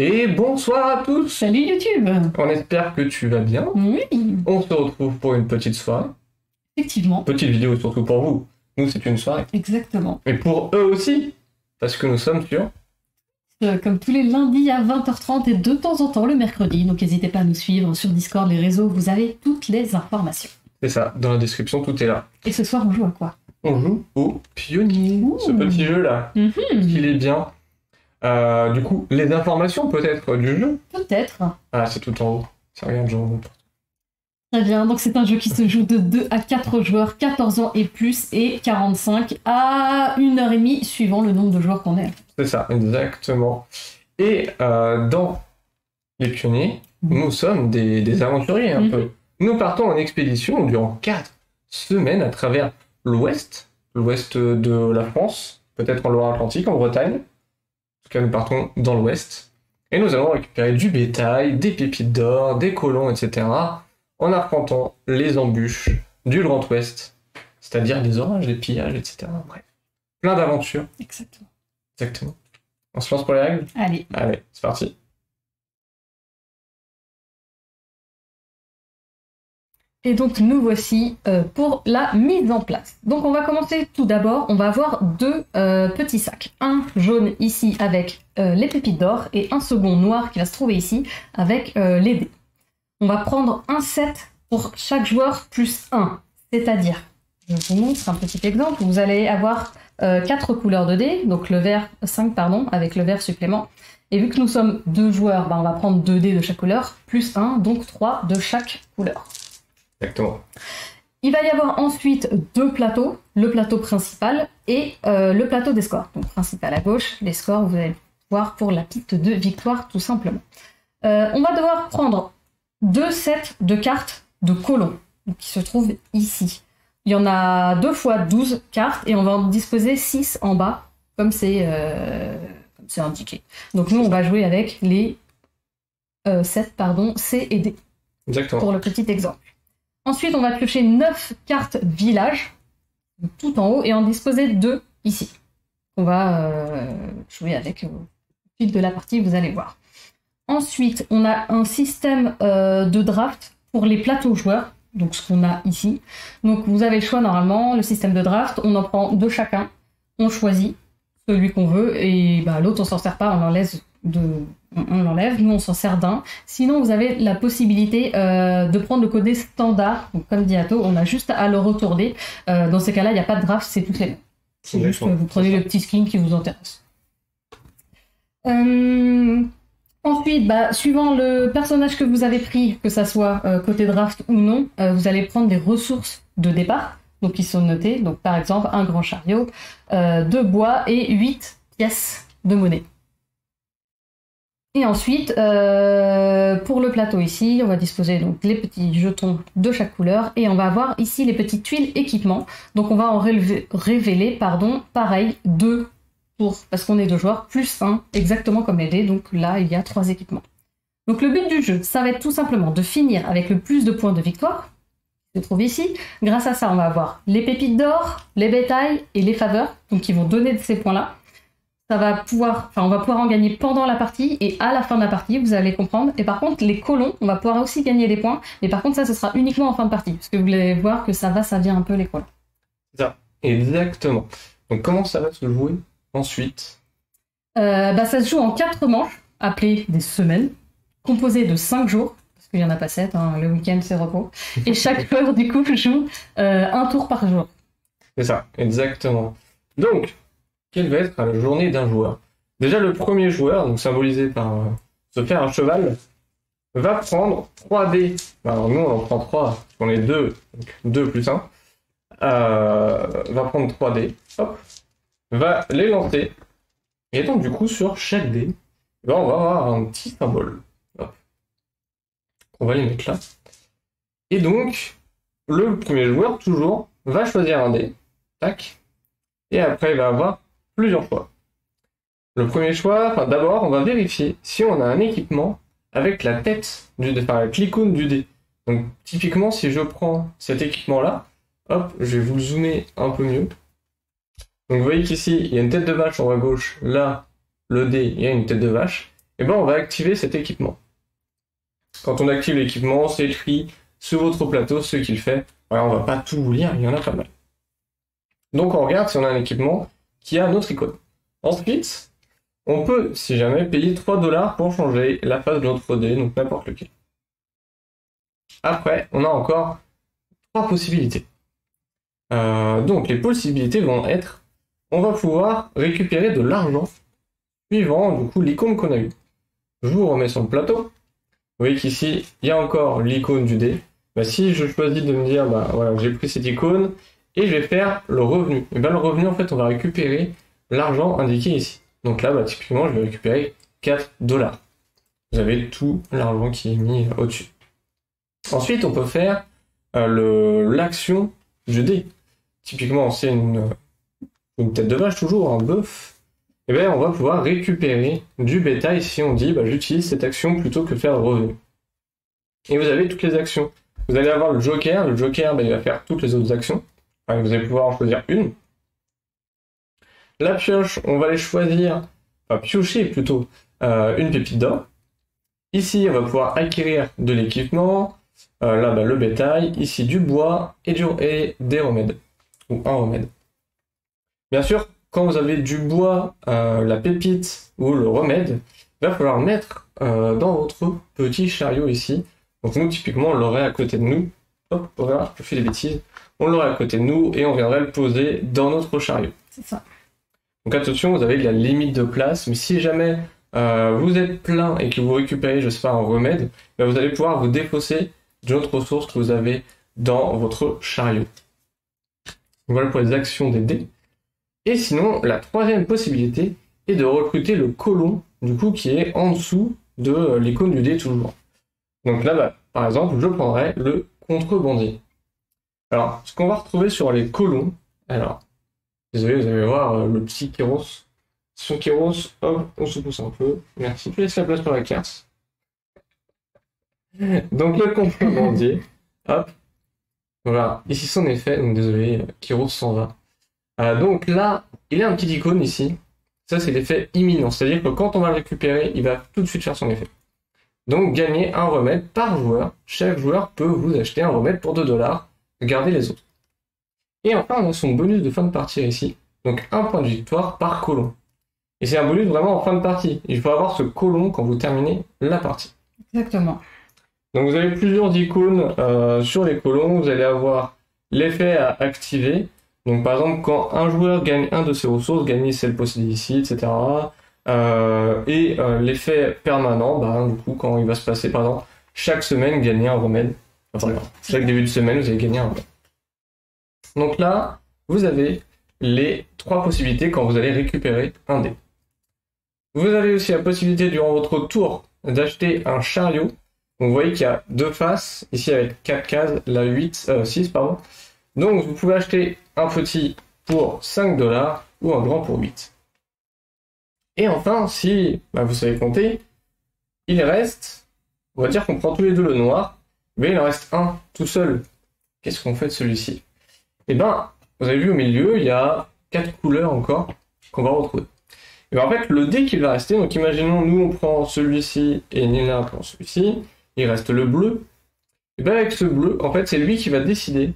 Et bonsoir à tous. Salut YouTube. On espère que tu vas bien. Oui, On se retrouve pour une petite soirée. effectivement. Petite vidéo surtout pour vous. Nous, c'est une soirée. Exactement. Et pour eux aussi. Parce que nous sommes sur... Comme tous les lundis à 20h30 et de temps en temps le mercredi. Donc n'hésitez pas à nous suivre sur Discord, les réseaux, vous avez toutes les informations. C'est ça, dans la description, tout est là. Et ce soir, on joue à quoi? On joue au pionnier. Ouh. Ce petit jeu-là. Il est bien. Du coup, les informations peut-être du jeu. Peut-être. Ah, c'est tout en haut. Ça regarde, genre... Très bien, donc c'est un jeu qui se joue de 2 à 4 joueurs, 14 ans et plus, et 45 à 1h30 suivant le nombre de joueurs qu'on est. C'est ça, exactement. Et dans les pionniers, nous sommes des aventuriers un peu. Nous partons en expédition durant 4 semaines à travers l'ouest de la France, peut-être en Loire-Atlantique, en Bretagne. En tout cas, nous partons dans l'ouest. Et nous allons récupérer du bétail, des pépites d'or, des colons, etc. en arpentant les embûches du Grand Ouest, c'est-à-dire les orages, les pillages, etc. Bref, plein d'aventures. Exactement. Exactement. On se lance pour les règles? Allez. Allez, c'est parti. Et donc nous voici pour la mise en place. Donc on va commencer tout d'abord, on va avoir deux petits sacs. Un jaune ici avec les pépites d'or et un second noir qui va se trouver ici avec les dés. On va prendre un set pour chaque joueur plus 1. C'est-à-dire, je vous montre un petit exemple, vous allez avoir 4 couleurs de dés, donc le vert, 5 pardon, avec le vert supplément. Et vu que nous sommes 2 joueurs, on va prendre 2 dés de chaque couleur, plus 1, donc 3 de chaque couleur. Exactement. Il va y avoir ensuite 2 plateaux, le plateau principal et le plateau des scores. Donc principal à gauche, les scores, vous allez voir pour la piste de victoire tout simplement. On va devoir prendre 2 sets de cartes de colons qui se trouvent ici. Il y en a 2 fois 12 cartes et on va en disposer 6 en bas, comme c'est indiqué. Donc nous, on va jouer avec les 7 C et D. Exactement. Pour le petit exemple. Ensuite, on va piocher 9 cartes village, tout en haut, et en disposer 2 ici. On va jouer avec au fil de la partie, vous allez voir. Ensuite, on a un système de draft pour les plateaux joueurs, donc ce qu'on a ici. Donc vous avez le choix normalement, le système de draft, on en prend 2 chacun, on choisit celui qu'on veut, et l'autre on s'en sert pas, on l'enlève, nous on s'en sert d'un. Sinon vous avez la possibilité de prendre le codé standard, donc comme dit Atto, on a juste à le retourner. Dans ces cas-là, il n'y a pas de draft, c'est tous les mêmes. C'est juste vous prenez le petit skin qui vous intéresse. Ensuite, suivant le personnage que vous avez pris, que ça soit côté draft ou non, vous allez prendre des ressources de départ, donc qui sont notées. Donc par exemple, un grand chariot, 2 bois et 8 pièces de monnaie. Et ensuite, pour le plateau ici, on va disposer donc les petits jetons de chaque couleur et on va avoir ici les petites tuiles équipement. Donc on va en révéler, pareil, 2 tours, parce qu'on est 2 joueurs, plus 1, exactement comme les dés, donc là il y a 3 équipements. Donc le but du jeu, ça va être tout simplement de finir avec le plus de points de victoire, qui se trouve ici. Grâce à ça, on va avoir les pépites d'or, les bétails et les faveurs, donc qui vont donner de ces points-là. On va pouvoir en gagner pendant la partie et à la fin de la partie, vous allez comprendre. Et par contre, les colons, on va pouvoir aussi gagner des points, mais par contre ça, ce sera uniquement en fin de partie, parce que vous allez voir que ça vient un peu les colons. C'est ça, exactement. Donc comment ça va se jouer ensuite? Ça se joue en 4 manches, appelées des semaines, composées de 5 jours, parce qu'il n'y en a pas 7, le week-end c'est repos, et chaque joueur du coup joue un tour par jour. C'est ça, exactement. Donc, quelle va être la journée d'un joueur? Déjà, le premier joueur, donc symbolisé par se faire un cheval, va prendre 3 dés. Alors nous, on en prend 3, parce qu'on est 2, donc 2 plus 1. Va prendre 3 dés, hop, va les lancer. Et donc, du coup, sur chaque dé, on va avoir un petit symbole. Hop. On va les mettre là. Et donc, le premier joueur, toujours, va choisir un dé. Tac. Et après, il va avoir plusieurs choix. Le premier choix, d'abord, on va vérifier si on a un équipement avec la tête du dé, avec l'icône du dé. Donc, typiquement, si je prends cet équipement-là, hop, je vais vous zoomer un peu mieux. Donc, vous voyez qu'ici, il y a une tête de vache en haut à gauche. Là, le dé, il y a une tête de vache. et ben on va activer cet équipement. Quand on active l'équipement, c'est écrit sur votre plateau ce qu'il fait. Alors on va pas tout vous lire, il y en a pas mal. Donc on regarde si on a un équipement qui a notre icône. Ensuite, on peut, si jamais, payer 3 $ pour changer la face de notre dé, donc n'importe lequel. Après, on a encore 3 possibilités. Donc les possibilités vont être, on va pouvoir récupérer de l'argent suivant du coup l'icône qu'on a eue. Je vous remets sur le plateau. Vous voyez qu'ici, il y a encore l'icône du dé. Bah, si je choisis de me dire, bah voilà, j'ai pris cette icône et je vais faire le revenu. Et bien le revenu, en fait, on va récupérer l'argent indiqué ici. Donc là, bah, typiquement, je vais récupérer 4 $. Vous avez tout l'argent qui est mis au-dessus. Ensuite, on peut faire l'action du dé. Typiquement, c'est une tête de vache, toujours, un bœuf. Et bien, on va pouvoir récupérer du bétail si on dit, bah, j'utilise cette action plutôt que de faire le revenu. Et vous avez toutes les actions. Vous allez avoir le joker. Le joker, bah, il va faire toutes les autres actions. Enfin, vous allez pouvoir en choisir une. La pioche, on va aller choisir, enfin piocher plutôt, une pépite d'or. Ici, on va pouvoir acquérir de l'équipement. Là, bah, le bétail. Ici, du bois et des remèdes. Ou un remède. Bien sûr, quand vous avez du bois, la pépite ou le remède, il va falloir mettre dans votre petit chariot ici. Donc nous, typiquement, on l'aurait à côté de nous. Hop, voilà, je fais des bêtises. On l'aurait à côté de nous et on viendrait le poser dans notre chariot. C'est ça. Donc attention, vous avez de la limite de place, mais si jamais vous êtes plein et que vous récupérez, je sais pas, un remède, ben vous allez pouvoir vous défausser d'une autre ressource que vous avez dans votre chariot. Voilà pour les actions des dés. Et sinon, la troisième possibilité est de recruter le colon, du coup, qui est en dessous de l'icône du dé toujours. Donc là, bah, par exemple, je prendrais le contrebandier. Alors, ce qu'on va retrouver sur les colons, alors, désolé, vous allez voir le petit Kéros. Son Kéros, hop, on se pousse un peu. Merci, tu laisses la place pour la carte. Donc le contrebandier, hop. Voilà, ici son effet, donc désolé, Kéros s'en va. Donc là, il a un petit icône ici. Ça, c'est l'effet imminent. C'est-à-dire que quand on va le récupérer, il va tout de suite faire son effet. Donc, gagner un remède par joueur. Chaque joueur peut vous acheter un remède pour 2 $. Gardez les autres. Et enfin, on a son bonus de fin de partie ici. Donc, un point de victoire par colon. Et c'est un bonus vraiment en fin de partie. Il faut avoir ce colon quand vous terminez la partie. Exactement. Donc, vous avez plusieurs icônes sur les colons. Vous allez avoir l'effet à activer. Donc par exemple, quand un joueur gagne un de ses ressources, gagner celle possédée ici, etc. L'effet permanent, bah, du coup, quand il va se passer, par exemple, chaque semaine, gagner un remède. Enfin, chaque début de semaine, vous allez gagner un remède. Donc là, vous avez les 3 possibilités quand vous allez récupérer un dé. Vous avez aussi la possibilité, durant votre tour, d'acheter un chariot. Donc vous voyez qu'il y a 2 faces, ici avec 4 cases, là 6, pardon. Donc vous pouvez acheter un petit pour 5 $ ou un grand pour 8. Et enfin, si vous savez compter, il reste, on va dire qu'on prend tous les deux le noir, mais il en reste un tout seul. Qu'est-ce qu'on fait de celui-ci? Et ben, vous avez vu au milieu, il y a 4 couleurs encore qu'on va retrouver. Et ben en fait, le dé qu'il va rester, donc imaginons, nous on prend celui-ci et Nina prend celui-ci, il reste le bleu. Et ben avec ce bleu, en fait, c'est lui qui va décider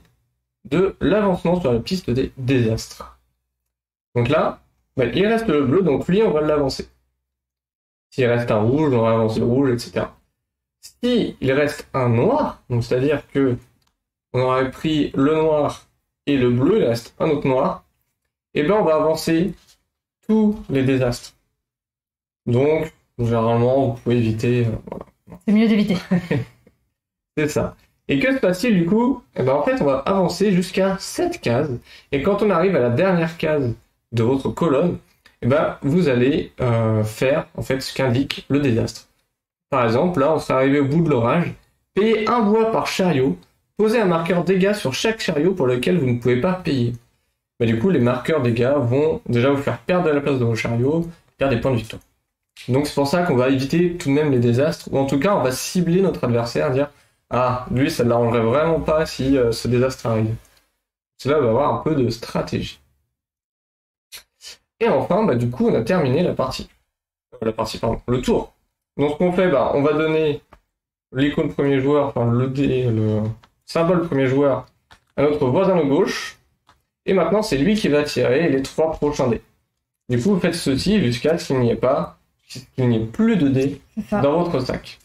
de l'avancement sur la piste des désastres. Donc là, il reste le bleu, donc lui, on va l'avancer. S'il reste un rouge, on va avancer le rouge, etc. S'il reste un noir, donc c'est-à-dire que on aurait pris le noir et le bleu, il reste un autre noir, et ben on va avancer tous les désastres. Donc, généralement, vous pouvez éviter... voilà. C'est mieux d'éviter. C'est ça. Et que se passe-t-il du coup? Eh ben, en fait, on va avancer jusqu'à 7 cases. Et quand on arrive à la dernière case de votre colonne, eh ben, vous allez faire en fait ce qu'indique le désastre. Par exemple, là, on serait arrivé au bout de l'orage. Payez un bois par chariot. Posez un marqueur dégâts sur chaque chariot pour lequel vous ne pouvez pas payer. Mais du coup, les marqueurs dégâts vont déjà vous faire perdre de la place de vos chariots, perdre des points de victoire. Donc c'est pour ça qu'on va éviter tout de même les désastres, ou en tout cas, on va cibler notre adversaire, dire ah, lui, ça ne l'arrangerait vraiment pas si ce désastre arrive. Cela va avoir un peu de stratégie. Et enfin, du coup, on a terminé le tour. Donc ce qu'on fait, bah, on va donner l'icône premier joueur, enfin le symbole premier joueur à notre voisin de gauche. Et maintenant, c'est lui qui va tirer les 3 prochains dés. Du coup, vous faites ceci jusqu'à ce qu'il n'y ait plus de dés dans votre sac.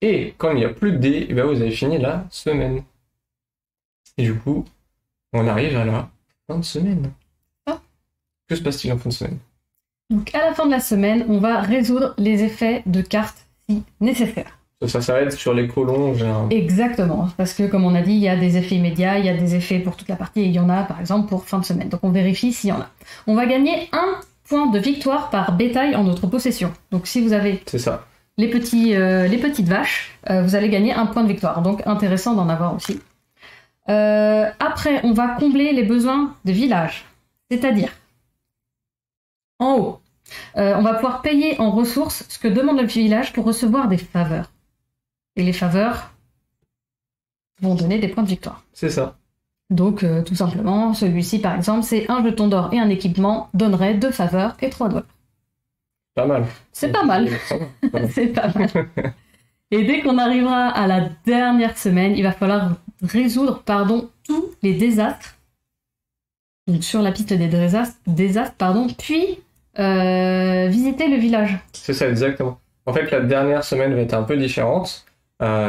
Et quand il n'y a plus de dés, eh ben, vous avez fini la semaine. Et du coup, on arrive à la fin de semaine. Ah. Que se passe-t-il en fin de semaine? Donc à la fin de la semaine, on va résoudre les effets de cartes si nécessaire. Ça s'arrête sur les colons, généralement. Exactement, parce que comme on a dit, il y a des effets immédiats, il y a des effets pour toute la partie, et il y en a par exemple pour fin de semaine. Donc on vérifie s'il y en a. On va gagner 1 point de victoire par bétail en notre possession. Donc si vous avez les petites vaches, vous allez gagner 1 point de victoire. Donc intéressant d'en avoir aussi. Après, on va combler les besoins de village. C'est-à-dire, en haut, on va pouvoir payer en ressources ce que demande le village pour recevoir des faveurs. Et les faveurs vont donner des points de victoire. C'est ça. Donc, tout simplement, celui-ci, par exemple, c'est un jeton d'or et un équipement donnerait 2 faveurs et 3 dollars. Pas mal. C'est pas mal. C'est pas mal. Et dès qu'on arrivera à la dernière semaine, il va falloir résoudre, tous les désastres. Donc, sur la piste des désastres, puis visiter le village. C'est ça, exactement. En fait, la dernière semaine va être un peu différente.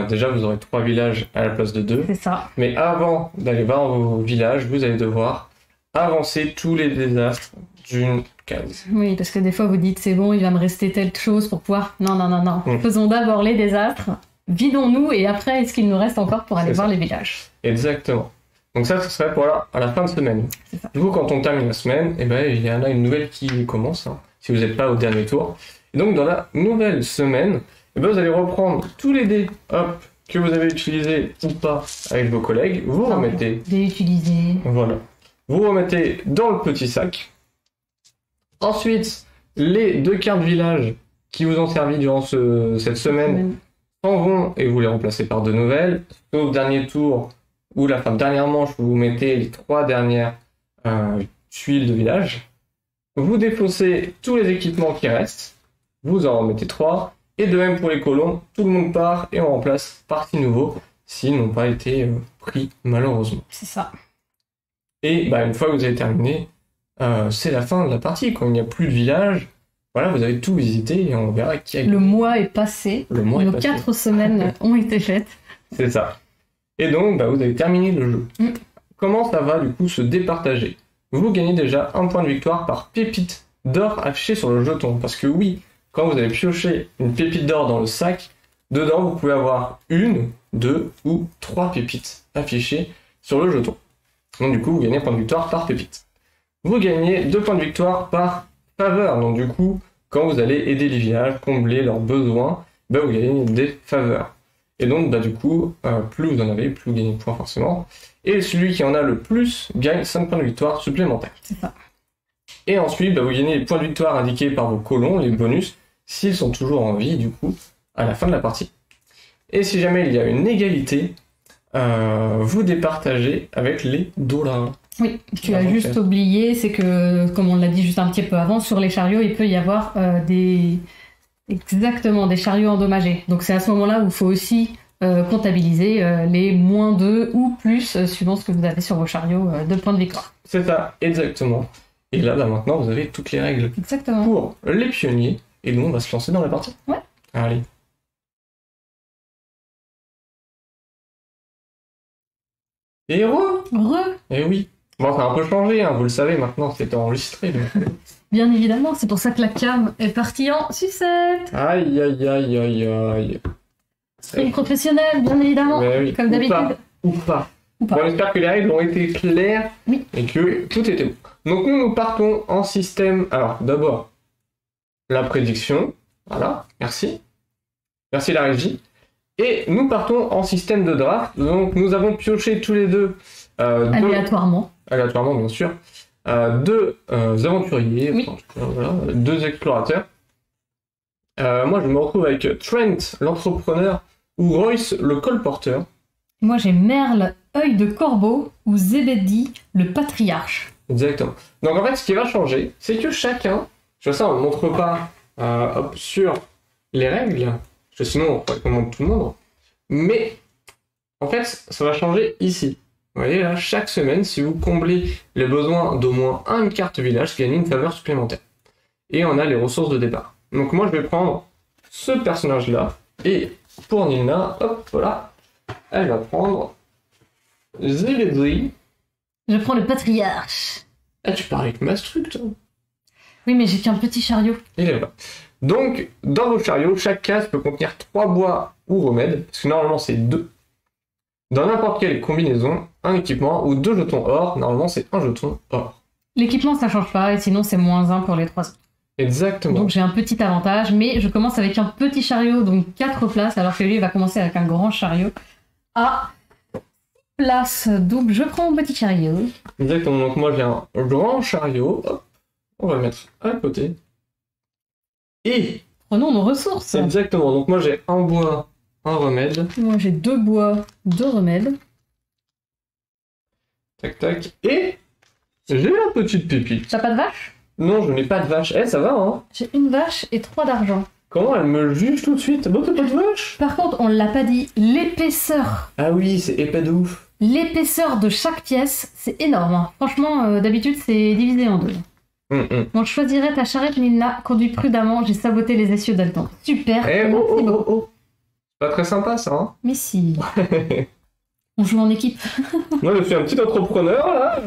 Déjà, vous aurez 3 villages à la place de 2. C'est ça. Mais avant d'aller voir vos villages, vous allez devoir avancer tous les désastres d'une case. Oui, parce que des fois, vous dites, c'est bon, il va me rester telle chose pour pouvoir... Non. Faisons d'abord les désastres, vidons-nous, et après, est-ce qu'il nous reste encore pour aller voir les villages? Exactement. Donc ça, ce serait pour à la fin de semaine. Du coup, quand on termine la semaine, eh ben, il y en a une nouvelle qui commence, hein, si vous n'êtes pas au dernier tour. Et donc, dans la nouvelle semaine, eh ben, vous allez reprendre tous les dés que vous avez utilisés ou pas avec vos collègues. Vous remettez... Dés utilisés. Voilà. Vous remettez dans le petit sac. Ensuite, les 2 cartes village qui vous ont servi durant cette semaine s'en vont et vous les remplacez par de nouvelles. Sauf dernier tour ou la dernière manche, vous mettez les 3 dernières tuiles de village. Vous défaussez tous les équipements qui restent. Vous en remettez 3. Et de même pour les colons, tout le monde part et on remplace par 6 nouveaux s'ils n'ont pas été pris malheureusement. C'est ça. Et une fois que vous avez terminé, c'est la fin de la partie. Quand il n'y a plus de village, voilà, vous avez tout visité et on verra qui a gagné. Le mois est passé. Nos 4 semaines ont été faites. C'est ça. Et donc, vous avez terminé le jeu. Comment ça va du coup se départager? Vous gagnez déjà 1 point de victoire par pépite d'or affichée sur le jeton. Parce que oui, quand vous avez pioché une pépite d'or dans le sac, dedans vous pouvez avoir 1, 2 ou 3 pépites affichées sur le jeton. Donc du coup, vous gagnez 1 point de victoire par pépite. Vous gagnez 2 points de victoire par faveur. Donc du coup, quand vous allez aider les villages, combler leurs besoins, vous gagnez des faveurs. Et donc, du coup, plus vous en avez, plus vous gagnez de points forcément. Et celui qui en a le plus gagne 5 points de victoire supplémentaires. C'est ça. Et ensuite, vous gagnez les points de victoire indiqués par vos colons, les bonus, s'ils sont toujours en vie, du coup, à la fin de la partie. Et si jamais il y a une égalité, vous départagez avec les dollars. Oui, tu as juste oublié, c'est que, comme on l'a dit juste un petit peu avant, sur les chariots, il peut y avoir des chariots endommagés. Donc c'est à ce moment-là où il faut aussi comptabiliser les -2 ou plus, suivant ce que vous avez sur vos chariots, de points de victoire. C'est ça, exactement. Et là, maintenant, vous avez toutes les règles pour les pionniers. Et nous, on va se lancer dans la partie. Ouais. Allez. Et Eh oui. Bon, ça a un peu changé, hein, vous le savez, maintenant, c'est enregistré. Donc... Bien évidemment, c'est pour ça que la cam est partie en sucette. Aïe, aïe, aïe, aïe, aïe. Stream professionnel, bien évidemment, oui. comme d'habitude. Ou pas. Bon, j'espère que les règles ont été claires et que tout était bon. Donc nous partons en système... Alors, d'abord, la prédiction. Voilà, merci. Merci la régie. Et nous partons en système de draft. Donc nous avons pioché tous les deux... aléatoirement. Aléatoirement, bien sûr. 2 aventuriers, oui. Voilà, 2 explorateurs. Moi, je me retrouve avec Trent, l'entrepreneur, ou Royce, le colporteur. Moi, j'ai Merle, œil de corbeau, ou Zebedi, le patriarche. Exactement. Donc, en fait, ce qui va changer, c'est que chacun, je vois ça, on ne montre pas sur les règles, parce que sinon on recommande tout le monde. Mais en fait, ça va changer ici. Vous voyez là, chaque semaine, si vous comblez les besoins d'au moins une carte village, gagnez une faveur supplémentaire. Et on a les ressources de départ. Donc moi je vais prendre ce personnage-là, et pour Nilna, hop, voilà, elle va prendre Zeledri. Je prends le patriarche. Ah, tu parles avec Mastruc, toi. Oui, mais j'ai qu'un petit chariot. Il est là. Donc, dans vos chariots, chaque case peut contenir 3 bois ou remèdes, parce que normalement c'est 2. Dans n'importe quelle combinaison, un équipement ou 2 jetons or, normalement c'est un jeton or. L'équipement, ça change pas, et sinon c'est -1 pour les 3 autres. Exactement. Donc j'ai un petit avantage, mais je commence avec un petit chariot, donc 4 places, alors que lui il va commencer avec un grand chariot à 6 places. Donc je prends mon petit chariot. Exactement, donc moi j'ai un grand chariot, hop, on va le mettre à côté. Et Prenons nos ressources. exactement, donc moi j'ai un bois, un remède. Moi j'ai 2 bois, 2 remèdes. Tac tac. Et j'ai la petite pépite. T'as pas de vache? Non, je n'ai pas de vache. Eh, ça va, hein? J'ai une vache et 3 d'argent. Comment elle me juge tout de suite? Bon, t'as pas de vache? Par contre, on l'a pas dit, l'épaisseur. Ah oui, c'est épais de ouf. L'épaisseur de chaque pièce, c'est énorme. Hein. Franchement, d'habitude, c'est divisé en 2. Donc je choisirais ta charrette, Nilna. Conduis prudemment, j'ai saboté les essieux d'Altan. Super. Eh, Merci oh. beaucoup. C'est pas très sympa, ça, hein? Mais si. On joue en équipe. Moi, je suis un petit entrepreneur, là.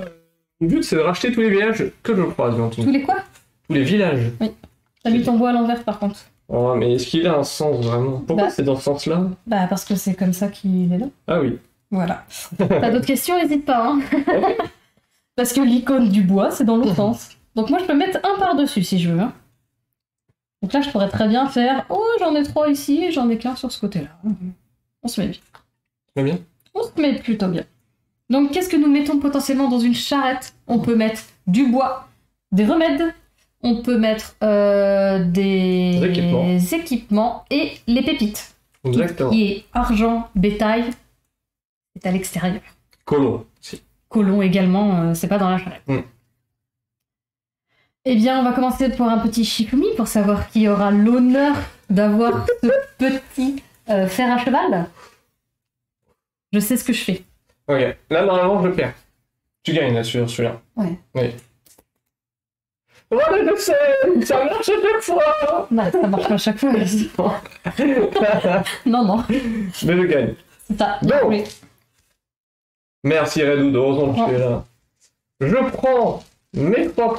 Mon but, c'est de racheter tous les villages que je croise, bientôt. Tous les quoi? Tous les villages. T'as mis ton bois à l'envers, par contre. Oh, mais est-ce qu'il a un sens, vraiment? Pourquoi Bah. c'est dans ce sens-là? Bah, parce que c'est comme ça qu'il est là. Ah oui. Voilà. T'as d'autres questions? N'hésite pas. Hein. Parce que l'icône du bois, c'est dans l'autre sens. Donc moi, je peux mettre un par-dessus, si je veux. Hein. Donc là, je pourrais très bien faire... Oh, j'en ai 3 ici, et j'en ai qu'un sur ce côté-là. On se met bien. Très bien. On se met plutôt bien. Donc, qu'est-ce que nous mettons potentiellement dans une charrette? On peut mettre du bois, des remèdes, on peut mettre des équipements et les pépites. Exactement. Qui est argent, bétail, c'est à l'extérieur. Colon, si. Colon également, c'est pas dans la charrette. Eh bien, on va commencer pour un petit Shifumi pour savoir qui aura l'honneur d'avoir ce petit fer à cheval. Je sais ce que je fais. Ok, là, normalement, je perds. Tu gagnes, là, sur celui-là. Ouais. Oui. Oh, mais je sais! Ça marche à chaque fois! Bah, ça marche pas à chaque fois. Non. Mais je gagne. C'est ça. Bon. Oui. Merci, Redoud, heureusement que tu es là. Je prends mes 3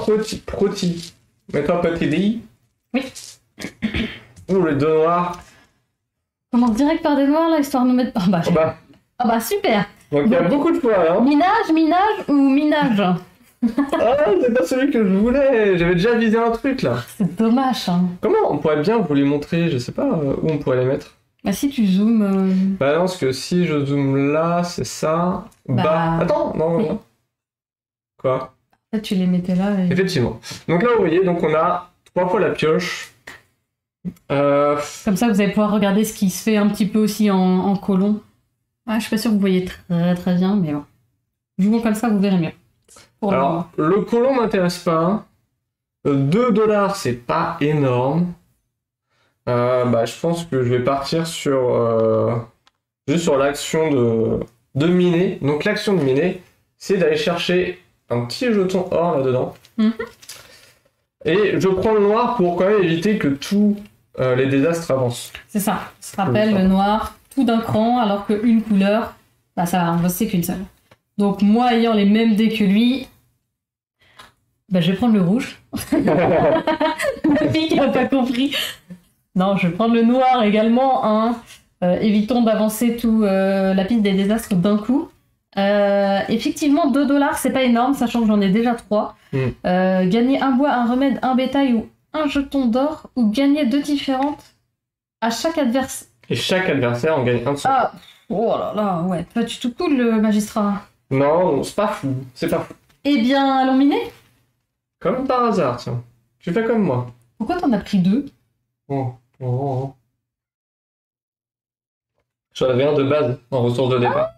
protis. Mes 3 petits dés. Oui. Ou les 2 noirs. Commence direct par des noirs, là, histoire de nous mettre... Ah bah super. Donc il y a beaucoup de fois, hein. Minage ou minage? Ah, c'est pas celui que je voulais. J'avais déjà visé un truc, là. C'est dommage, hein. Comment on pourrait bien vous les montrer? Je sais pas où on pourrait les mettre. Bah si tu zoomes... Bah non, parce que si je zoome là, c'est ça. Bah... Attends, non, oui. non. Quoi? Là, tu les mettais là et... Effectivement. Donc là, vous voyez, donc on a 3 fois la pioche. Comme ça, vous allez pouvoir regarder ce qui se fait un petit peu aussi en colon. Ah, je suis pas sûre que vous voyez très très bien, mais bon. Jouons comme ça, vous verrez mieux. Pour Alors, le colon m'intéresse pas. 2 $, c'est pas énorme. Bah, je pense que je vais partir sur juste sur l'action de miner. Donc l'action de miner, c'est d'aller chercher un petit jeton or là-dedans. Et je prends le noir pour quand même éviter que tous les désastres avancent. C'est ça. On se rappelle, le noir, tout d'un cran, alors qu'une couleur, bah ça va investir qu'une seule. Donc moi, ayant les mêmes dés que lui, bah je vais prendre le rouge. La fille qui n'a pas compris. Non, je vais prendre le noir également. Hein. Évitons d'avancer tout la piste des désastres d'un coup. Effectivement, 2 $, c'est pas énorme, sachant que j'en ai déjà 3. Gagner un bois, un remède, un bétail ou un jeton d'or, ou gagner 2 différentes à chaque adversaire. Et chaque adversaire en gagne un de son. Ah, oh là là, ouais, pas du tout cool le magistrat. Non, c'est pas fou, c'est pas fou. Eh bien, allons miner. Comme par hasard, tiens. Tu fais comme moi. Pourquoi t'en as pris 2? Oh. J'en avais un de base en ressource de départ.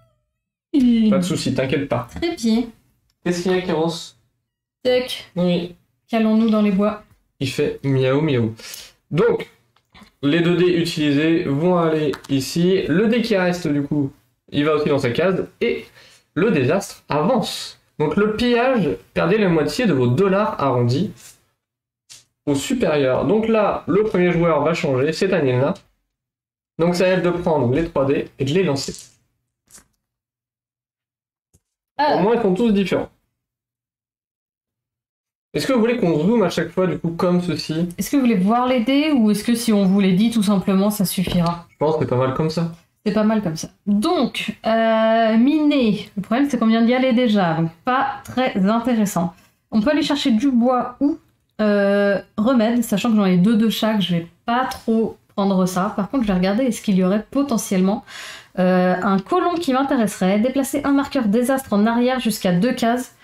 Pas de soucis, t'inquiète pas. Très bien. Qu'est-ce qu'il y a, Kéros? Tac. Oui. Qu'allons-nous dans les bois? Il fait miaou miaou. Donc, les 2 dés utilisés vont aller ici. Le dé qui reste, du coup, il va aussi dans sa case. Et le désastre avance. Donc le pillage, perdez la moitié de vos dollars arrondis au supérieur. Donc là, le premier joueur va changer, c'est Anilna. Donc ça aide de prendre les 3 dés et de les lancer. Au moins, ils sont tous différents. Est-ce que vous voulez qu'on zoome à chaque fois, du coup, comme ceci? Est-ce que vous voulez voir les dés ou est-ce que si on vous les dit tout simplement, ça suffira? Je pense que c'est pas mal comme ça. C'est pas mal comme ça. Donc, miner. Le problème, c'est qu'on vient d'y aller déjà. Donc, pas très intéressant. On peut aller chercher du bois ou remède, sachant que j'en ai 2 de chaque. Je vais pas trop prendre ça. Par contre, je vais regarder est-ce qu'il y aurait potentiellement un colon qui m'intéresserait. Déplacer un marqueur désastre en arrière jusqu'à 2 cases.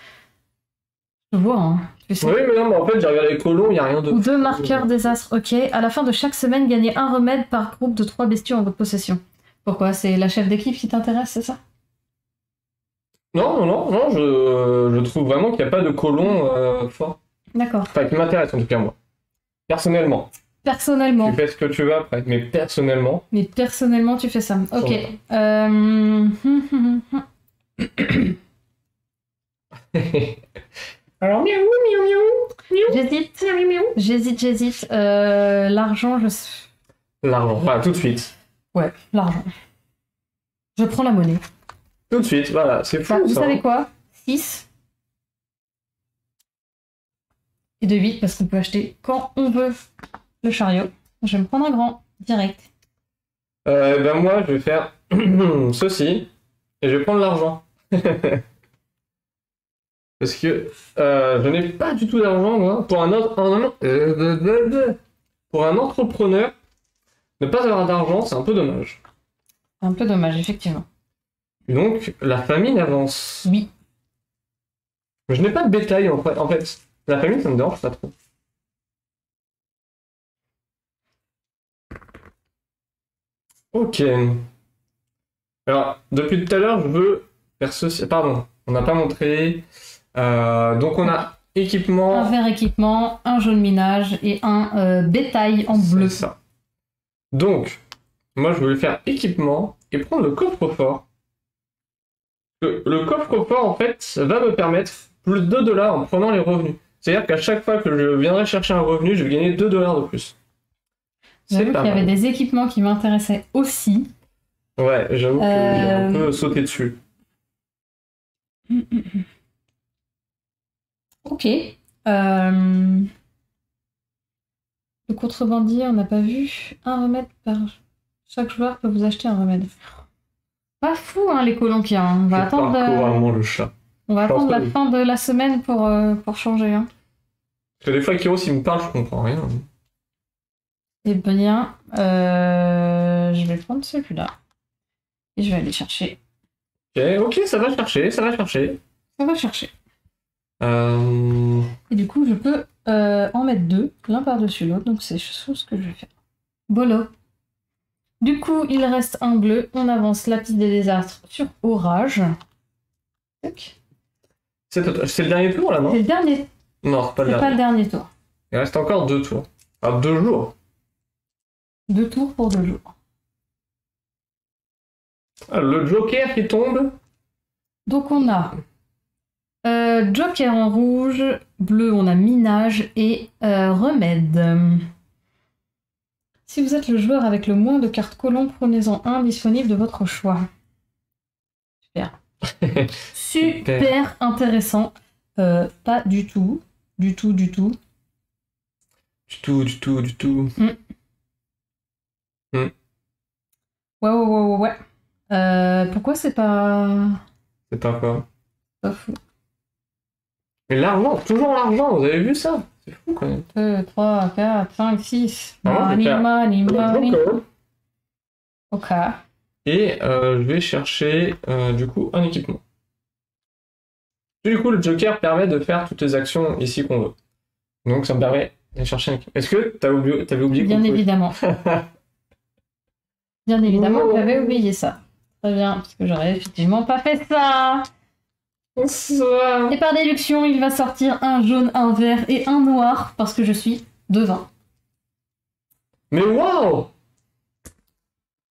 Je vois, hein. Tu sais. Oui, mais non, mais en fait, j'ai regardé les colons, il n'y a rien de... Ou 2 marqueurs désastre, ok. À la fin de chaque semaine, gagnez un remède par groupe de 3 bestiaux en votre possession. Pourquoi? C'est la chef d'équipe qui t'intéresse, c'est ça? Non, je trouve vraiment qu'il n'y a pas de colon fort. D'accord. Enfin, qui m'intéresse en tout cas, moi. Personnellement. Personnellement. Tu fais ce que tu veux après, mais personnellement... Mais personnellement, tu fais ça. Ok. Alors, miaou. J'hésite. L'argent, L'argent, voilà, tout de suite. Ouais, l'argent. Je prends la monnaie. Tout de suite, voilà, c'est fou, Bah, vous ça. savez quoi? 6. Et de 8, parce qu'on peut acheter quand on veut le chariot. Je vais me prendre un grand, direct. Ben moi, je vais faire ceci, et je vais prendre l'argent. Parce que je n'ai pas du tout d'argent, moi. Pour pour un entrepreneur, ne pas avoir d'argent, c'est un peu dommage. C'est un peu dommage, effectivement. Et donc, la famine avance. Oui. Je n'ai pas de bétail, en fait. La famine, ça me dérange pas trop. Ok. Alors, depuis tout à l'heure, je veux faire ceci. Pardon, on n'a pas montré. Donc, on a équipement. Un vert équipement, un jaune minage et un bétail en bleu. C'est ça. Donc, moi, je voulais faire équipement et prendre le coffre-fort. Le coffre-fort, en fait, va me permettre plus de 2 dollars en prenant les revenus. C'est-à-dire qu'à chaque fois que je viendrai chercher un revenu, je vais gagner 2 dollars de plus. J'avoue qu'il y avait mal. des équipements qui m'intéressaient aussi. Ouais, j'avoue que j'ai un peu sauté dessus. Ok. Le contrebandier, on n'a pas vu. Un remède par... Chaque joueur peut vous acheter un remède. Pas fou, hein, les colons qu'il y a. On va attendre, vraiment le chat. on va Je pense attendre la que- fin de la semaine pour changer. Hein. Parce que des fois, Kiro, s'il me parle, je comprends rien. Eh bien, je vais prendre celui-là. Et je vais aller chercher. Ok, ça va chercher, ça va chercher. On va chercher. Euh... Et du coup, je peux en mettre 2, l'un par-dessus l'autre. Donc, c'est chose que je vais faire. Bolo. Du coup, il reste un bleu. On avance la piste des désastres sur orage. Tac. C'est le dernier tour, là, non? C'est le dernier. Non, c'est pas le C'est pas dernier. le dernier tour. Il reste encore 2 tours. Ah, 2 jours. 2 tours pour 2 jours. Ah, le Joker qui tombe. Donc, on a Joker en rouge. Bleu, on a minage et remède. Si vous êtes le joueur avec le moins de cartes colons, prenez-en un disponible de votre choix. Super. Super intéressant. Pas du tout. Du tout. Du tout. Ouais. Pourquoi c'est pas... C'est pas quoi. Pas fou. Mais l'argent, toujours l'argent, vous avez vu ça? C'est fou quand même. 2, 3, 4, 5, 6. Ah, je vais faire Money. Joker. Ok. Et je vais chercher du coup un équipement. Du coup, le Joker permet de faire toutes les actions ici qu'on veut. Donc ça me permet d'aller chercher un équipement. Est-ce que t'avais oublié Bien qu'on pouvait- évidemment. Bien évidemment, j'avais oublié ça. Très bien, parce que j'aurais effectivement pas fait ça. Ça. Et par déduction, il va sortir un jaune, un vert et un noir, parce que je suis devin. Mais waouh!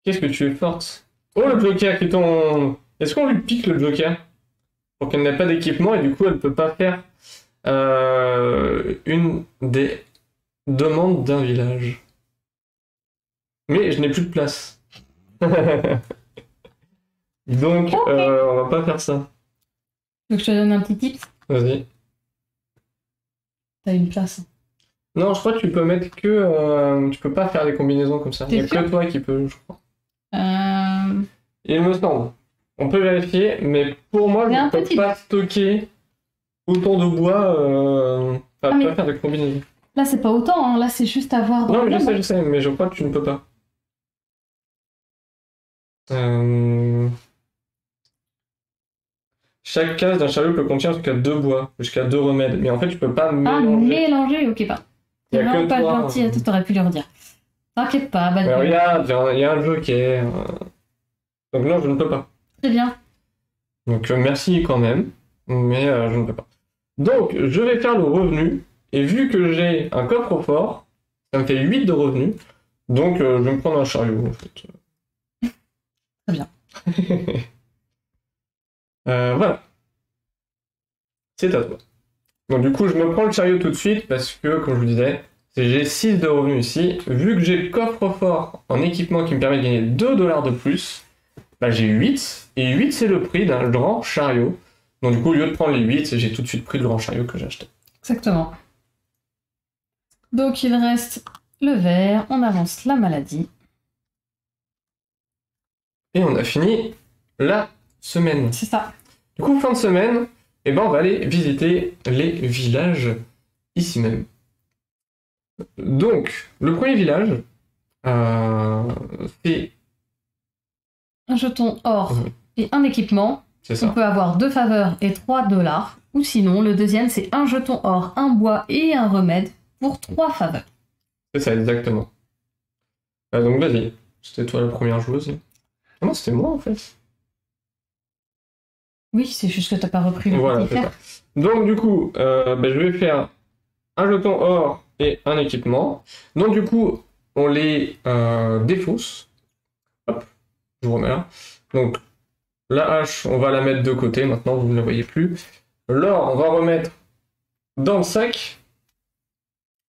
Qu'est-ce que tu es forte! Oh, le joker qui tombe! Est-ce qu'on lui pique le joker? Pour qu'elle n'ait pas d'équipement et du coup elle peut pas faire une des demandes d'un village. Mais je n'ai plus de place. Donc on va pas faire ça. Tu veux que je te donne un petit tip? Vas-y. T'as une place. Non, je crois que tu peux mettre que... tu peux pas faire des combinaisons comme ça. Il y a T'es sûr? que toi qui peux, je crois. Il Il me semble. On peut vérifier, mais pour moi, Il y a je un ne peux petit pas stocker autant de bois, Ah, pas mais- faire des combinaisons. Là, c'est pas autant, hein. Là, c'est juste à voir dans Non, le mais monde. je sais, mais je crois que tu ne peux pas. Euh, Chaque case d'un chariot peut contenir jusqu'à 2 bois, jusqu'à 2 remèdes. Mais en fait, tu peux pas Ah, mélanger. mélanger, ok, pas. Il y a Non, que pas toi, gentil, t'aurais pu le redire. T'inquiète pas, bah, Mais regarde, il y a un joker. Donc non, je ne peux pas. très bien. Donc merci quand même, mais je ne peux pas. Donc je vais faire le revenu, et vu que j'ai un coffre-fort, ça me fait 8 de revenus, donc je vais me prendre un chariot en fait. Très bien. Voilà. C'est à toi. Donc du coup je me prends le chariot tout de suite parce que, comme je vous disais, j'ai 6 de revenus ici. Vu que j'ai le coffre-fort en équipement qui me permet de gagner 2 $ de plus, bah, j'ai 8, et 8 c'est le prix d'un grand chariot. Donc du coup, au lieu de prendre les 8, j'ai tout de suite pris le grand chariot que j'ai acheté. Exactement. Donc, il reste le vert, on avance la maladie. Et on a fini la semaine. C'est ça. Du coup, fin de semaine, eh ben, on va aller visiter les villages ici même. Donc, le premier village, c'est... Un jeton or Mhm. et un équipement. C'est On ça. peut avoir 2 faveurs et 3 $. Ou sinon, le deuxième, c'est un jeton or, un bois et un remède pour 3 faveurs. C'est ça, exactement. Donc vas-y, c'était toi la première joueuse. Ah non, c'était moi en fait. Oui, c'est juste que t'as pas repris le Voilà, petit c'est fer. ça. Donc du coup, je vais faire un jeton or et un équipement. Donc du coup, on les défausse. Hop, je vous remets là. Donc la hache, on va la mettre de côté, maintenant vous ne la voyez plus. L'or, on va remettre dans le sac.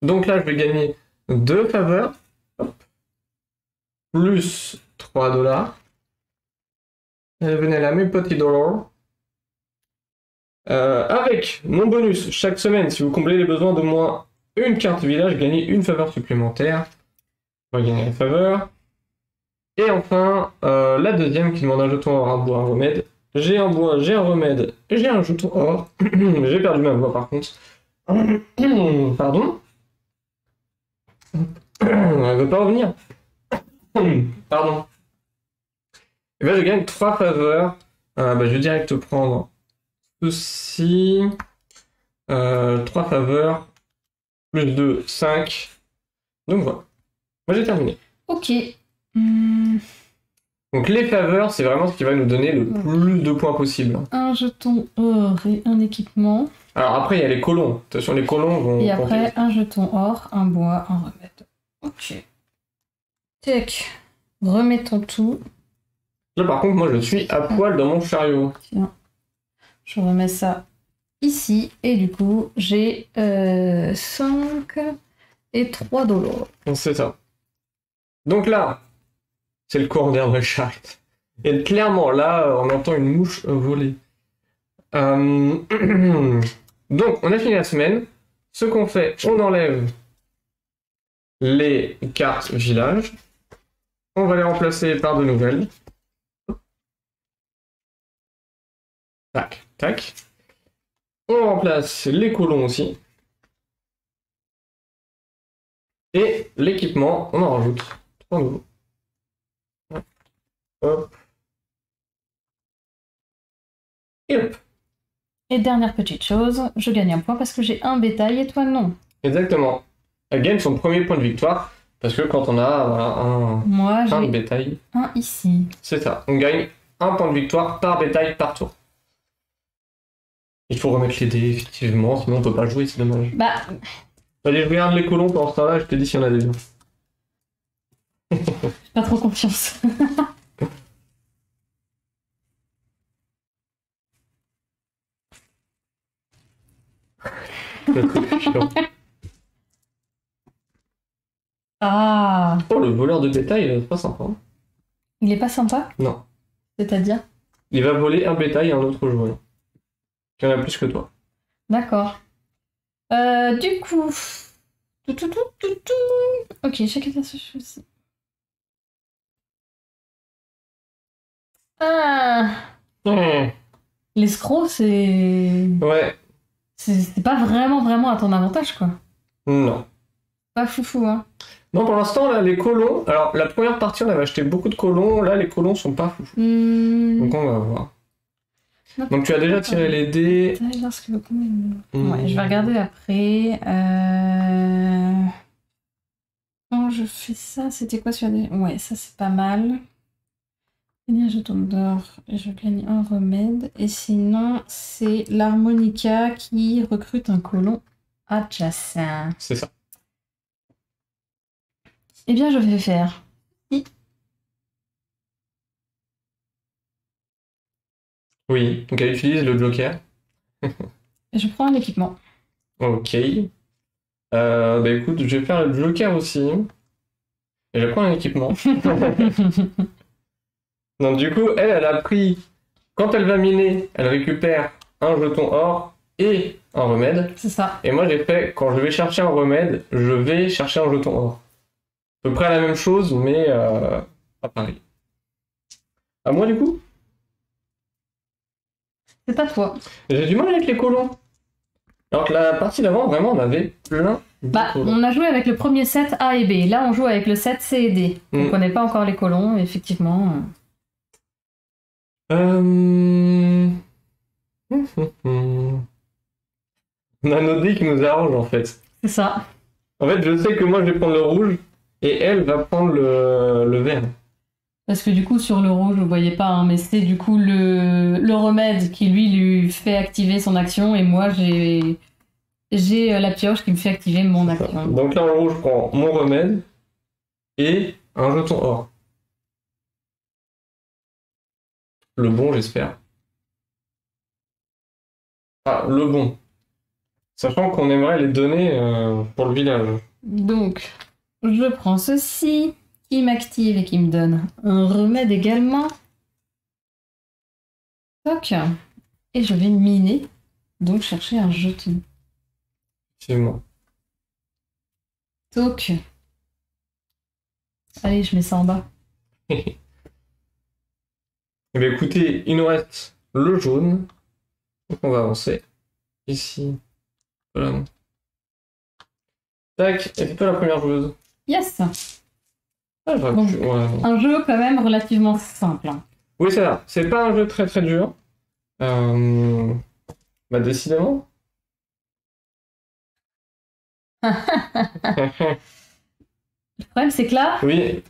Donc là, je vais gagner 2 faveurs. Hop. Plus 3 $. Venez là, mes petits dollars. Avec mon bonus, chaque semaine, si vous comblez les besoins d'au moins une carte village, gagnez une faveur supplémentaire. On va gagner la faveur. Et enfin, la deuxième qui demande un jeton or, un bois, un remède. J'ai un bois, j'ai un remède, j'ai un jeton or. J'ai perdu ma voix par contre. Pardon. Elle veut pas revenir. Pardon. Et ben je gagne 3 faveurs. Je vais direct prendre ceci. 3 faveurs. Plus 2, 5. Donc voilà. Moi j'ai terminé. Ok. Hmm, Donc les faveurs, c'est vraiment ce qui va nous donner le plus de points possible. un jeton or et un équipement. Alors après, il y a les colons. Attention, les colons vont Et compter. après, un jeton or, un bois, un remède. Ok. Tac. Remettons tout. Là par contre, moi je suis à poil dans mon chariot. Tiens. Je remets ça ici. Et du coup, j'ai 5 et 3 $. C'est ça. Donc là, c'est le corner de Shark. Et clairement, là, on entend une mouche voler. Donc, on a fini la semaine. Ce qu'on fait, on enlève les cartes village. On va les remplacer par de nouvelles. Tac, tac. On remplace les colons aussi. Et l'équipement, on en rajoute 3 nouveaux. Hop. Et hop. Et dernière petite chose, je gagne un point parce que j'ai un bétail et toi non. Exactement. Elle gagne son premier point de victoire. Parce que quand on a voilà, Moi, un j'ai bétail, un ici. c'est ça. On gagne un point de victoire par bétail par tour. Il faut remettre les dés, effectivement, sinon on peut pas jouer, c'est dommage. Bah, Allez, je regarde les colons pendant ce temps-là, je te dis s'il y en a des biens. Pas trop confiance. Le truc chiant. Ah, Oh, le voleur de bétail, il est pas sympa. Hein. il est pas sympa? Non. C'est-à-dire? Il va voler un bétail à un autre joueur. Qui en a plus que toi. D'accord. Du coup... Ok, chacun a sa chose. Ah, Mmh. l'escroc, c'est... Ouais. C'est pas vraiment à ton avantage, quoi. Non. Pas foufou, hein. Non, pour l'instant, là, les colons... Alors, la première partie, on avait acheté beaucoup de colons. Là, les colons sont pas fous. Donc, on va voir. Donc, tu as déjà tiré les dés. Ouais, je vais regarder après. Quand je fais ça, c'était quoi sur les... Ouais, ça, c'est pas mal. Gagner un jeton d'or et je gagne un remède. Et sinon, c'est l'harmonica qui recrute un colon adjacent. C'est ça. Eh bien, je vais faire... Oui. Donc, elle utilise le joker. Je prends un équipement. Ok. Bah écoute, je vais faire le joker aussi. Et je prends un équipement. Donc du coup, elle a pris... Quand elle va miner, elle récupère un jeton or et un remède. C'est ça. Et moi j'ai fait, quand je vais chercher un remède, je vais chercher un jeton or. À peu près la même chose, mais pas pareil. À moi du coup? C'est à toi. J'ai du mal avec les colons. Alors que la partie d'avant, vraiment, on avait plein de Bah, colons. on a joué avec le premier set A et B. Là, on joue avec le set C et D. On connaît pas encore les colons, effectivement. On a nos dés qui nous arrangent en fait. C'est ça. En fait, je sais que moi je vais prendre le rouge et elle va prendre le vert. Parce que du coup, sur le rouge, vous voyez pas, hein, mais c'est du coup le remède qui lui fait activer son action et moi j'ai la pioche qui me fait activer mon action. Donc là en rouge, je prends mon remède et un jeton or. Le bon, j'espère. Ah, le bon. Sachant qu'on aimerait les donner pour le village. Donc, je prends ceci qui m'active et qui me donne un remède également. Toc. Et je vais miner, donc chercher un jeton. Effectivement. Toc. Allez, je mets ça en bas. Eh bien écoutez, il nous reste le jaune. Donc on va avancer. Ici. Voilà. Tac, et c'est toi la première joueuse. Yes. Ah, Donc, ouais. un jeu quand même relativement simple. Oui, c'est ça. C'est pas un jeu très très dur. Bah décidément. Le problème, c'est que là... Oui.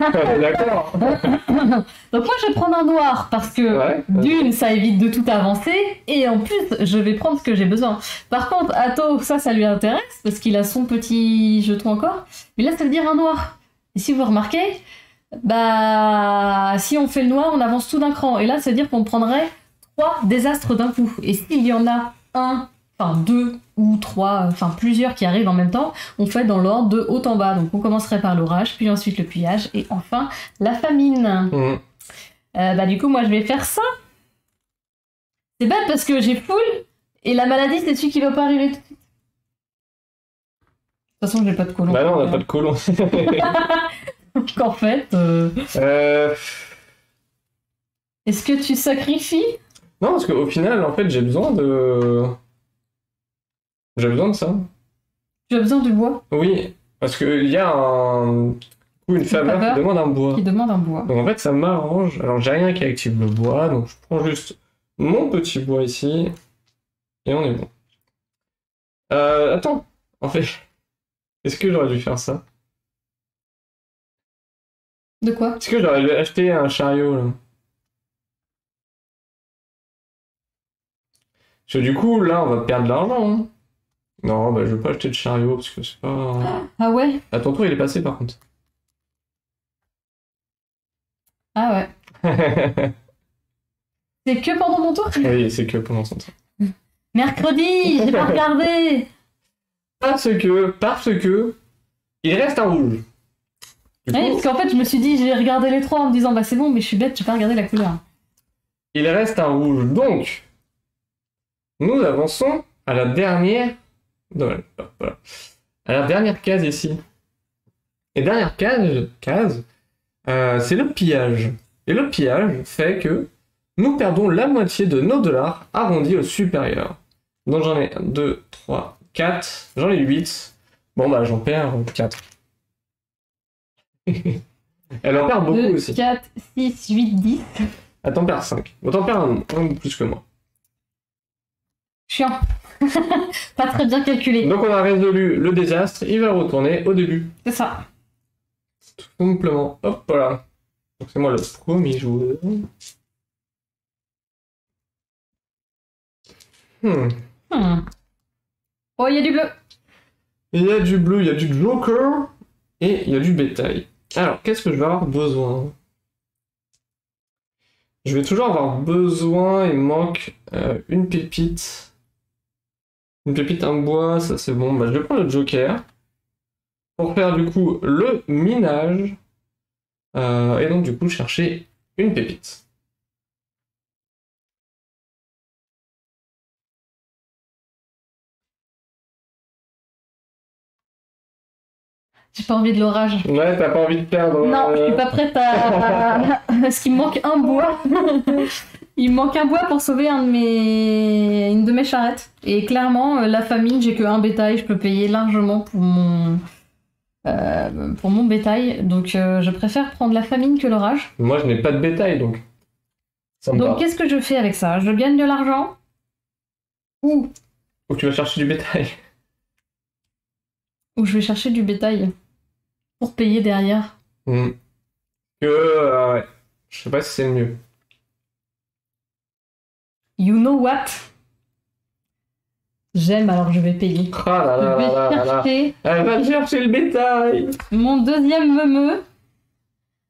D'accord. Donc moi, je vais prendre un noir parce que Ouais. d'une, ça évite de tout avancer et en plus, je vais prendre ce que j'ai besoin. Par contre, Atto, ça lui intéresse parce qu'il a son petit jeton encore. Mais là, ça veut dire un noir. Et si vous remarquez, bah, si on fait le noir, on avance tout d'un cran. Et là, ça veut dire qu'on prendrait 3 désastres d'un coup. Et s'il y en a un, enfin 2 ou 3, enfin plusieurs qui arrivent en même temps, on fait dans l'ordre de haut en bas. Donc on commencerait par l'orage, puis ensuite le pillage, et enfin la famine. Mmh. Bah du coup, moi je vais faire ça. C'est bête parce que j'ai full, et la maladie c'est celui qui va pas arriver tout de suite. De toute façon, j'ai pas de colon. Bah non, on n'a pas de colon. Donc en fait... Est-ce que tu sacrifies? Non, parce qu'au final, en fait, j'ai besoin de... J'ai besoin de ça. Tu as besoin du bois Oui, parce qu'il y a une faveur qui demande un bois. qui demande un bois. Donc en fait, ça m'arrange. Alors, j'ai rien qui active le bois, donc je prends juste mon petit bois ici, et on est bon. Attends, en fait, est-ce que j'aurais dû faire ça? De quoi? Est-ce que j'aurais dû acheter un chariot, là? Parce que du coup, là, on va perdre de l'argent, hein. Non, bah je vais pas acheter de chariot, parce que c'est pas... Ah ouais? Ah, ton tour, il est passé, par contre. C'est que pendant mon tour? Oui, c'est que pendant son temps. Mercredi, j'ai pas regardé. Parce que, il reste un rouge. Du coup, Oui, parce qu'en fait, je me suis dit, j'ai regardé les trois en me disant, bah c'est bon, mais je suis bête, j'ai pas regardé la couleur. il reste un rouge. Donc, nous avançons à la dernière. Non, voilà. À la dernière case ici. Et dernière case, c'est le pillage. Et le pillage fait que nous perdons la moitié de nos dollars arrondis au supérieur. Donc j'en ai 1, 2, 3, 4. J'en ai 8. Bon bah j'en perds 4. Elle en perd beaucoup 2, aussi. 4, 6, 8, 10. Elle t'en perd 5. Bon, t'en perds un plus que moi. Chiant. Pas très bien calculé. Donc on a résolu le désastre, il va retourner au début. C'est ça. Tout simplement. Hop voilà. Donc c'est moi le premier joueur. Oh, il y a du bleu. Il y a du bleu, il y a du joker et il y a du bétail. Alors, qu'est-ce que je vais avoir besoin? Je vais toujours avoir besoin, il me manque une pépite. Une pépite, un bois, ça c'est bon. Bah, je vais prendre le joker pour faire du coup le minage. Et donc du coup chercher une pépite. J'ai pas envie de l'orage. Ouais, t'as pas envie de perdre. Non, je suis pas prête à... Parce qu'il me manque un bois. Il me manque un bois pour sauver une de mes charrettes. Et clairement, la famine, j'ai que un bétail, je peux payer largement pour mon bétail. Donc je préfère prendre la famine que l'orage. Moi, je n'ai pas de bétail, donc. Ça me Donc va. qu'est-ce que je fais avec ça? Je gagne de l'argent? Ou Faut que tu vas chercher du bétail. je vais chercher du bétail pour payer derrière. Ouais. Je sais pas si c'est le mieux. You know what? J'aime, alors je vais payer. Ah là Je là vais là là là. chercher Elle va chercher le bétail. mon deuxième meumeux,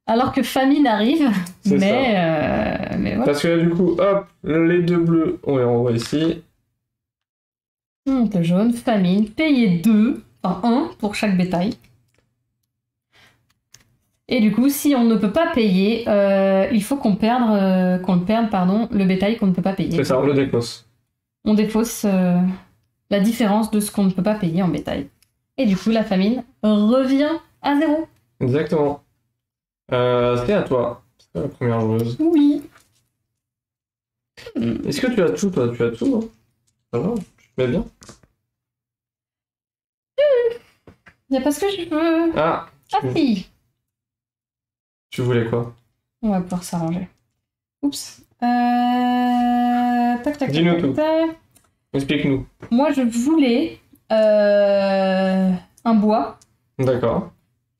alors que famine arrive. C'est Mais voilà. Parce que du coup, hop, les deux bleus, on les renvoie ici. Monte jaune, famine, payer 2, enfin 1 pour chaque bétail. Et du coup, si on ne peut pas payer, il faut qu'on perde, le bétail qu'on ne peut pas payer. C'est ça, on le dépose. On défausse la différence de ce qu'on ne peut pas payer en bétail. Et du coup, la famine revient à 0. Exactement. C'est à toi. C'est la première joueuse. Oui. Est-ce que tu as tout, toi? Tu as tout, hein? Ça va? Tu te mets bien? Il n'y a pas ce que je veux. Ah, Ah si. tu voulais quoi? On va pouvoir s'arranger. Oups. Tac. Dis-nous tout. Explique-nous. Moi, je voulais un bois D'accord.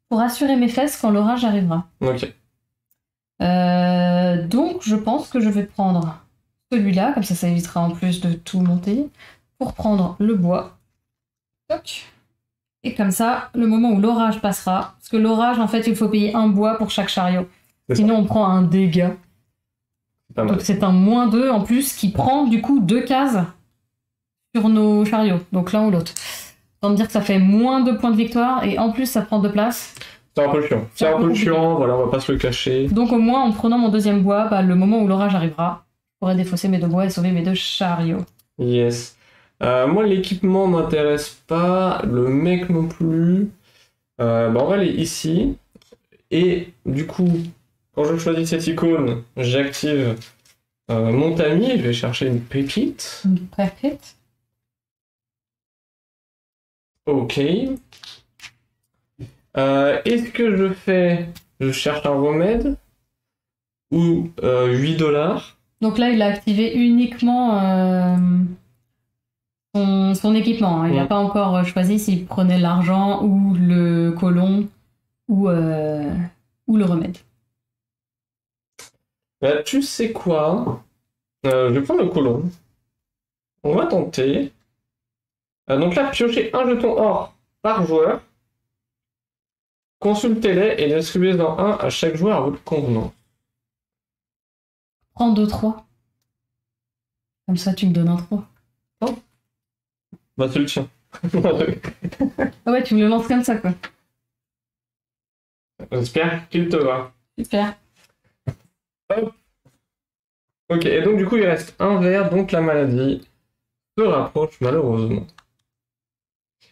pour assurer mes fesses quand l'orage arrivera. Ok. Donc, je pense que je vais prendre celui-là, comme ça évitera en plus de tout monter, pour prendre le bois. Toc. Et comme ça, le moment où l'orage passera, parce que l'orage, en fait, il faut payer un bois pour chaque chariot. C'est Sinon, on prend un dégât. C'est pas mal. Donc, c'est un -2 en plus qui prend du coup 2 cases sur nos chariots, donc l'un ou l'autre. Tant de dire que ça fait -2 points de victoire et en plus, ça prend 2 places. C'est un peu chiant. C'est un peu chiant, voilà, on va pas se le cacher. Donc, au moins, en prenant mon deuxième bois, bah, le moment où l'orage arrivera, je pourrai défausser mes 2 bois et sauver mes 2 chariots. Yes. Moi, l'équipement m'intéresse pas, le mec non plus. On va aller ici. Et du coup, quand je choisis cette icône, j'active mon tamis. Je vais chercher une pépite. Une pépite. Ok. Est-ce que je fais... Je cherche un remède ou 8 $? Donc là, il a activé uniquement son équipement. Hein. Il n'a pas encore choisi s'il prenait l'argent ou le colon ou le remède. Bah, tu sais quoi? Je vais prendre le colon. On va tenter. Donc là, piochez un jeton or par joueur. Consultez-les et distribuez-en un à chaque joueur à votre convenance. Prends 2-3. Comme ça, tu me donnes un 3. Bah, c'est le tien. Ah ouais, tu me le lances comme ça, quoi. J'espère qu'il te va. Super. Ok, et donc du coup il reste un verre, donc la maladie se rapproche malheureusement.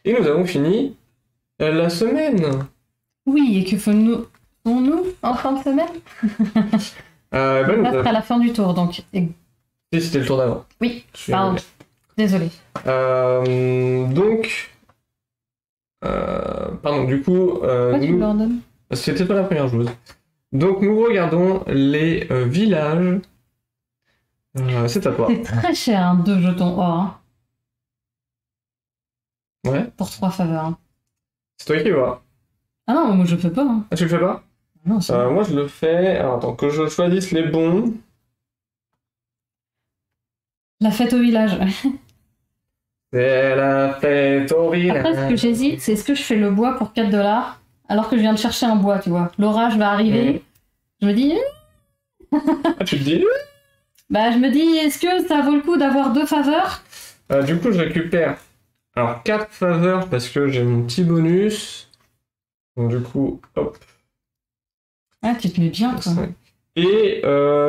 Et nous avons fini la semaine. Oui, et que faisons-nous en fin de semaine? Ben, Ça sera à la fin du tour, donc. Si, c'était le tour d'avant. Oui, Je suis pardon. Désolé. Donc, pardon, du coup, Pourquoi tu me le redonnes? c'était pas la première joueuse. Donc nous regardons les villages. C'est à toi. C'est très cher, hein, 2 jetons or. Hein, Ouais, pour 3 faveurs. Hein. c'est toi qui vois. Ah non, moi je peux pas. Hein. Ah, tu le fais pas? Non, c'est Moi je le fais. Alors, attends, que je choisisse les bons. la fête au village. C'est la fête au village. Après, ce que j'hésite, c'est est-ce que je fais le bois pour 4 $ alors que je viens de chercher un bois, tu vois. L'orage va arriver. Je me dis, Ah, tu te dis? bah je me dis, est-ce que ça vaut le coup d'avoir 2 faveurs? Du coup, je récupère alors 4 faveurs parce que j'ai mon petit bonus. Donc, du coup, hop. Ah, tu te mets bien, toi. 5. Et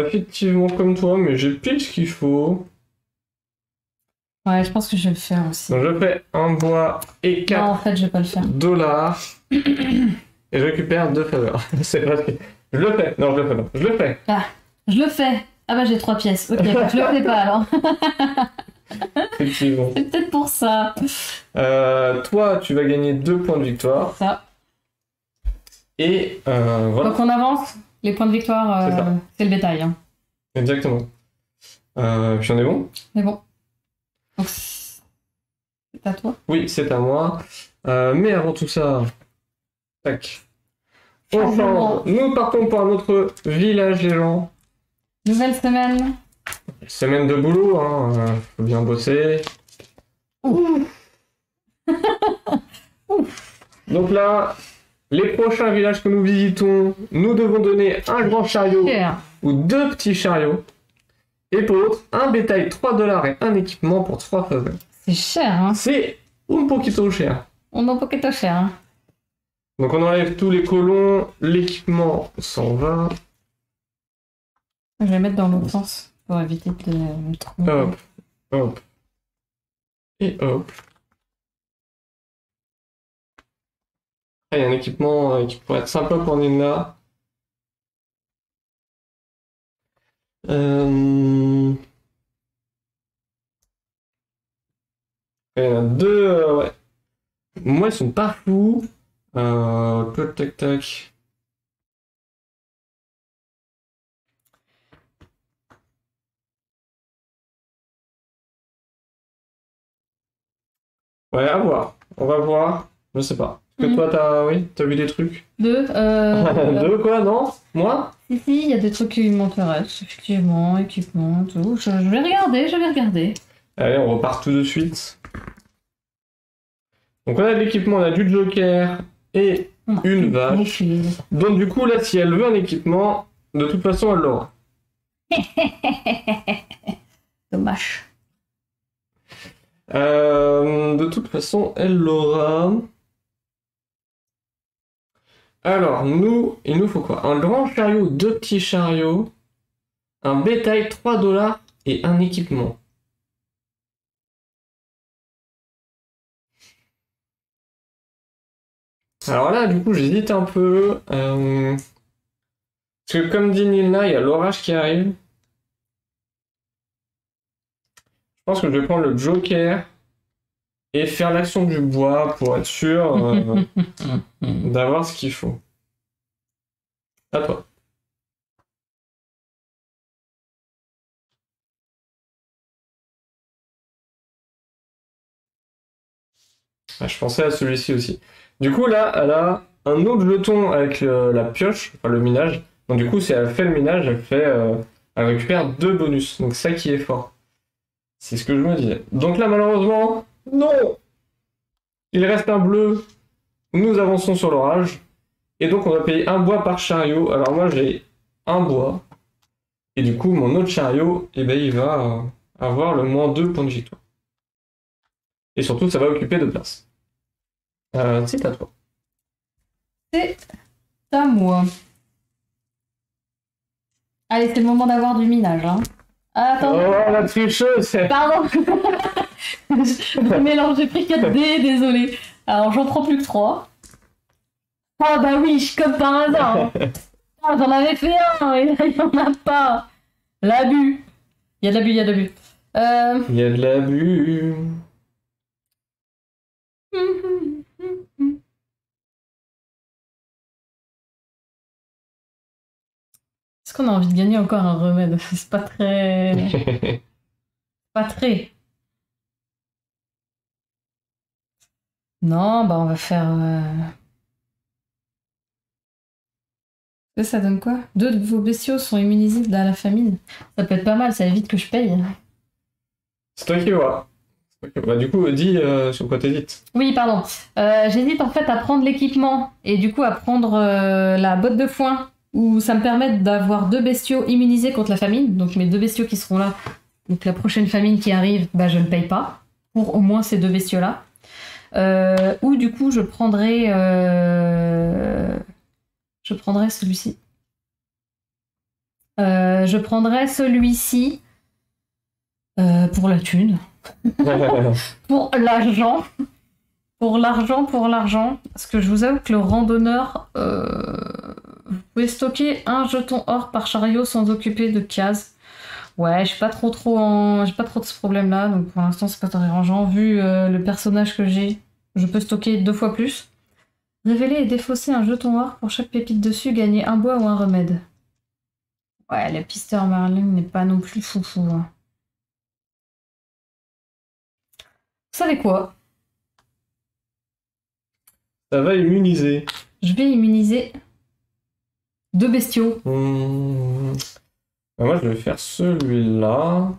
effectivement, comme toi, mais j'ai pile ce qu'il faut. Ouais, je pense que je vais le faire aussi. Donc, je fais un bois et Non, 4 en fait, je vais pas le faire. $. Et je récupère 2 faveurs. C'est vrai que... Je le fais. Non, je le fais pas. Je le fais. Ah, je le fais. Ah bah j'ai 3 pièces. Ok, bah, je le fais pas alors. Effectivement. C'est peut-être pour ça. Toi, tu vas gagner 2 points de victoire. Ça. Et voilà. Donc on avance. Les points de victoire, C'est ça. c'est le bétail. Hein. Exactement. Puis on est bon? Mais bon. Donc c'est à toi. Oui, c'est à moi. Mais avant tout ça, tac. On change. Nous partons par notre village des gens. Nouvelle semaine. Semaine de boulot, hein. Faut bien bosser. Donc là, les prochains villages que nous visitons, nous devons donner un grand chariot Cher. ou 2 petits chariots. Et pour l'autre, un bétail 3 $ et un équipement pour 3 faveurs. C'est cher, hein. C'est un poquito cher. On a poquito cher, hein. Donc on enlève tous les colons, l'équipement s'en va. Je vais mettre dans l'autre sens pour éviter de me tromper. Hop, hop. Et hop. Ah, il y a un équipement qui pourrait être sympa pour Nina. Il y en a 2, ouais. Moi, ils sont pas fous. Tac, tac, tac. Ouais, à voir. On va voir. Je sais pas. Est-ce que toi, t'as vu des trucs? 2. 2 quoi, non? Moi? Si, il y a des trucs qui m'intéressent, effectivement, équipement, tout. Je vais regarder, je vais regarder. Allez, on repart tout de suite. Donc on a de l'équipement, on a du joker et une vache. Donc du coup, là, si elle veut un équipement, de toute façon, elle l'aura. Dommage. De toute façon, elle l'aura. Alors, il nous faut quoi? Un grand chariot, 2 petits chariots, un bétail 3 $ et un équipement. Alors là, du coup, j'hésite un peu. Parce que comme dit Nilna, il y a l'orage qui arrive. Je pense que je vais prendre le joker et faire l'action du bois pour être sûr d'avoir ce qu'il faut. À toi. Ah, je pensais à celui-ci aussi. Du coup, là, elle a un autre jeton avec la pioche, enfin le minage. Donc du coup, si elle fait le minage, elle récupère 2 bonus. Donc ça qui est fort. C'est ce que je me disais. Donc là, malheureusement, non! Il reste un bleu. Nous avançons sur l'orage. Et donc, on va payer un bois par chariot. Alors moi, j'ai un bois. Et du coup, mon autre chariot, eh ben, il va avoir le -2 points de victoire. Et surtout, ça va occuper de place. C'est à toi. C'est à moi. Allez, c'est le moment d'avoir du minage. Hein. Attends. Oh, la tricheuse! Pardon. Je mélange, j'ai pris 4 dés, désolé. Alors, j'en prends plus que 3. Ah bah oui, comme par hasard. Ah, j'en avais fait un, et là, il n'y en a pas. L'abus. Il y a de l'abus, il y a de l'abus. Il y a de l'abus. Est-ce qu'on a envie de gagner encore un remède? C'est pas très... Pas très. Non, bah on va faire... Ça donne quoi? 2 de vos bestiaux sont immunisés à la famine. Ça peut être pas mal, ça évite que je paye. C'est toi qui vois. Bah, du coup, dis sur quoi t'hésites. Oui, pardon. J'hésite en fait à prendre l'équipement et du coup à prendre la botte de foin où ça me permet d'avoir 2 bestiaux immunisés contre la famine. Donc mes 2 bestiaux qui seront là. Donc la prochaine famine qui arrive, bah, je ne paye pas pour au moins ces 2 bestiaux-là. Ou du coup je prendrai celui-ci. Je prendrai celui-ci pour la thune. Pour l'argent. Pour l'argent. Parce que je vous avoue que le randonneur, vous pouvez stocker un jeton or par chariot sans occuper de case. Ouais, je suis pas trop j'ai pas trop de ce problème-là, donc pour l'instant c'est pas très dérangeant. Vu le personnage que j'ai, je peux stocker 2 fois plus. Révéler et défausser un jeton or pour chaque pépite dessus, gagner un bois ou un remède. Ouais, la pisteur Marlin n'est pas non plus foufou. Hein. Vous savez quoi? Ça va immuniser. Je vais immuniser 2 bestiaux. Bah, moi, je vais faire celui-là.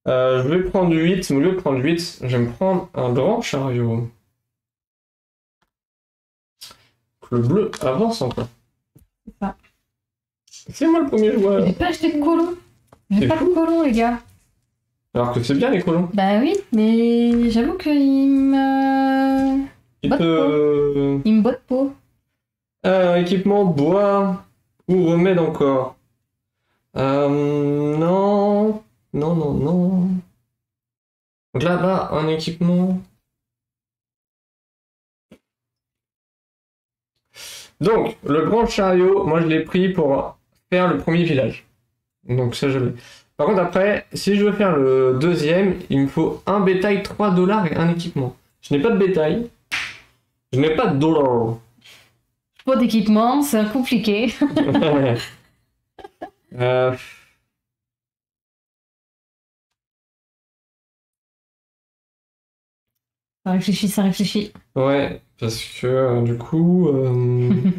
Je vais prendre 8. Mais au lieu de prendre 8, je vais me prendre un grand chariot. Le bleu avance encore. C'est ça. C'est moi le premier joueur. J'ai pas acheté de colon. J'ai pas de colon, les gars. Alors que c'est bien les colons. Bah oui, mais j'avoue qu'il me... Il me botte peau. Équipement bois ou remède encore. Non. Donc là-bas, un équipement. Donc, le grand chariot, moi je l'ai pris pour faire le premier village. Donc ça je l'ai. Par contre après, si je veux faire le deuxième, il me faut un bétail 3 $ et un équipement. Je n'ai pas de bétail. Je n'ai pas de dollars. Pas d'équipement, c'est compliqué. Ça réfléchit. Ouais, parce que du coup... En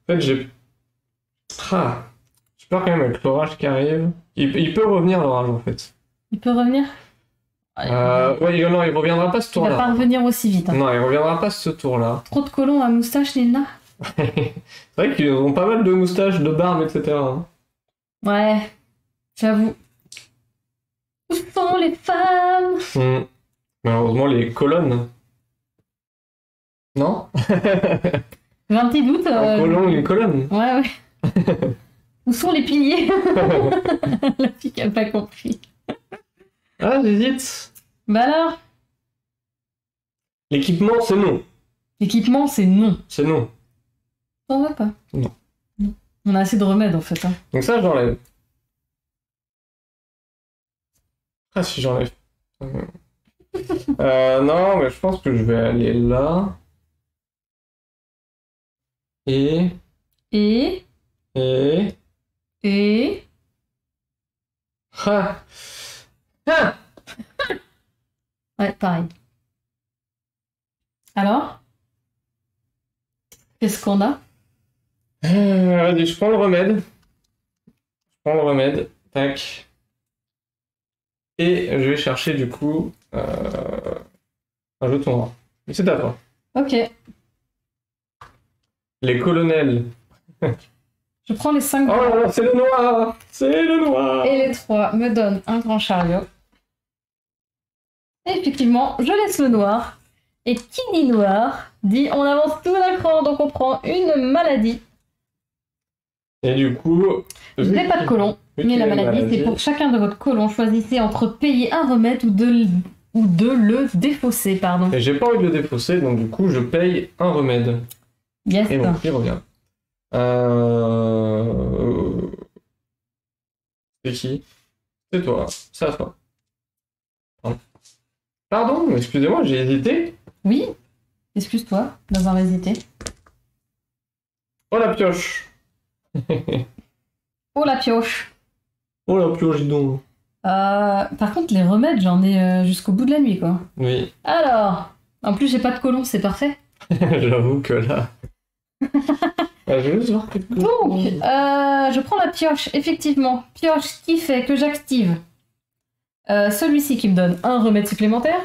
fait, j'ai... Ah, j'ai peur quand même avec l'orage qui arrive. Il peut revenir l'orage en fait. Il peut revenir? Ouais, non, il reviendra pas ce Il tour-là. va pas revenir aussi vite. Hein. Non, il reviendra pas ce tour-là. Trop de colons à moustache, Nina. C'est vrai qu'ils ont pas mal de moustaches, de barbes, etc. hein. Ouais, j'avoue. Où sont les femmes? Malheureusement, les colonnes. Non? J'ai un petit doute. Un colon, une colonne. Ouais. Où sont les piliers? La fille qui a pas compris. Ah, j'hésite. Bah alors? L'équipement, c'est non. L'équipement, c'est non. C'est non. T'en veux pas? Non. On a assez de remèdes en fait. Hein. Donc ça, j'enlève. Ah, si j'enlève. Non, mais je pense que je vais aller là. Et... Ah. Ah. Ouais, pareil. Alors? Qu'est-ce qu'on a? Vas-y, je prends le remède. Tac. Et je vais chercher du coup un jeton. C'est à toi. Ok. Les colonels Je prends les 5 Oh là là, c'est le noir! C'est le noir! et les 3 me donnent un grand chariot. Et effectivement, je laisse le noir. Et qui dit noir dit on avance tout d'un cran, donc on prend une maladie. Et du coup... Je n'ai pas de colon, mais la maladie, c'est pour chacun de votre colon. Choisissez entre payer un remède ou de le défausser, pardon. Et j'ai pas envie de le défausser, donc du coup, je paye un remède. Yes. Et donc, il revient. C'est qui? C'est toi. C'est à toi. Pardon, excusez-moi, j'ai hésité. Oui, excuse-toi d'avoir hésité. Oh la pioche! Oh la pioche. Oh la pioche, dis donc. Par contre, les remèdes, j'en ai jusqu'au bout de la nuit, quoi. Oui, Alors, en plus, j'ai pas de colon, c'est parfait. j'avoue que là... Je vais juste voir quelque chose. Donc, je prends la pioche, effectivement. Pioche qui fait que j'active celui-ci qui me donne un remède supplémentaire.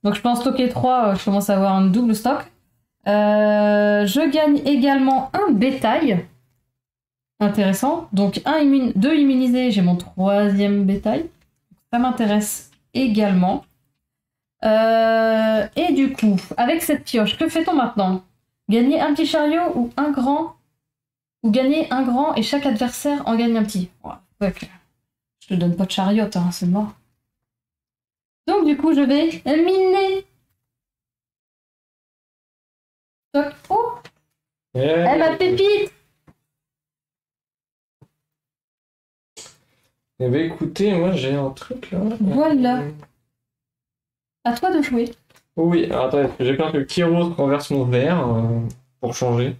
Donc, je peux en stocker 3, je commence à avoir un double stock. Je gagne également un bétail. Intéressant. Donc, 2 immunisés, j'ai mon 3e bétail. Ça m'intéresse également. Et du coup, avec cette pioche, que fait-on maintenant? Gagner un petit chariot ou un grand? Ou gagner un grand et chaque adversaire en gagne un petit? Ouais, je te donne pas de chariot, hein, c'est mort. Donc du coup, je vais miner. Oh, elle a pépite. Eh ben écoutez, moi j'ai un truc là. Voilà. À toi de jouer. Oui, alors attendez, j'ai peur que Kiro renverse mon verre pour changer.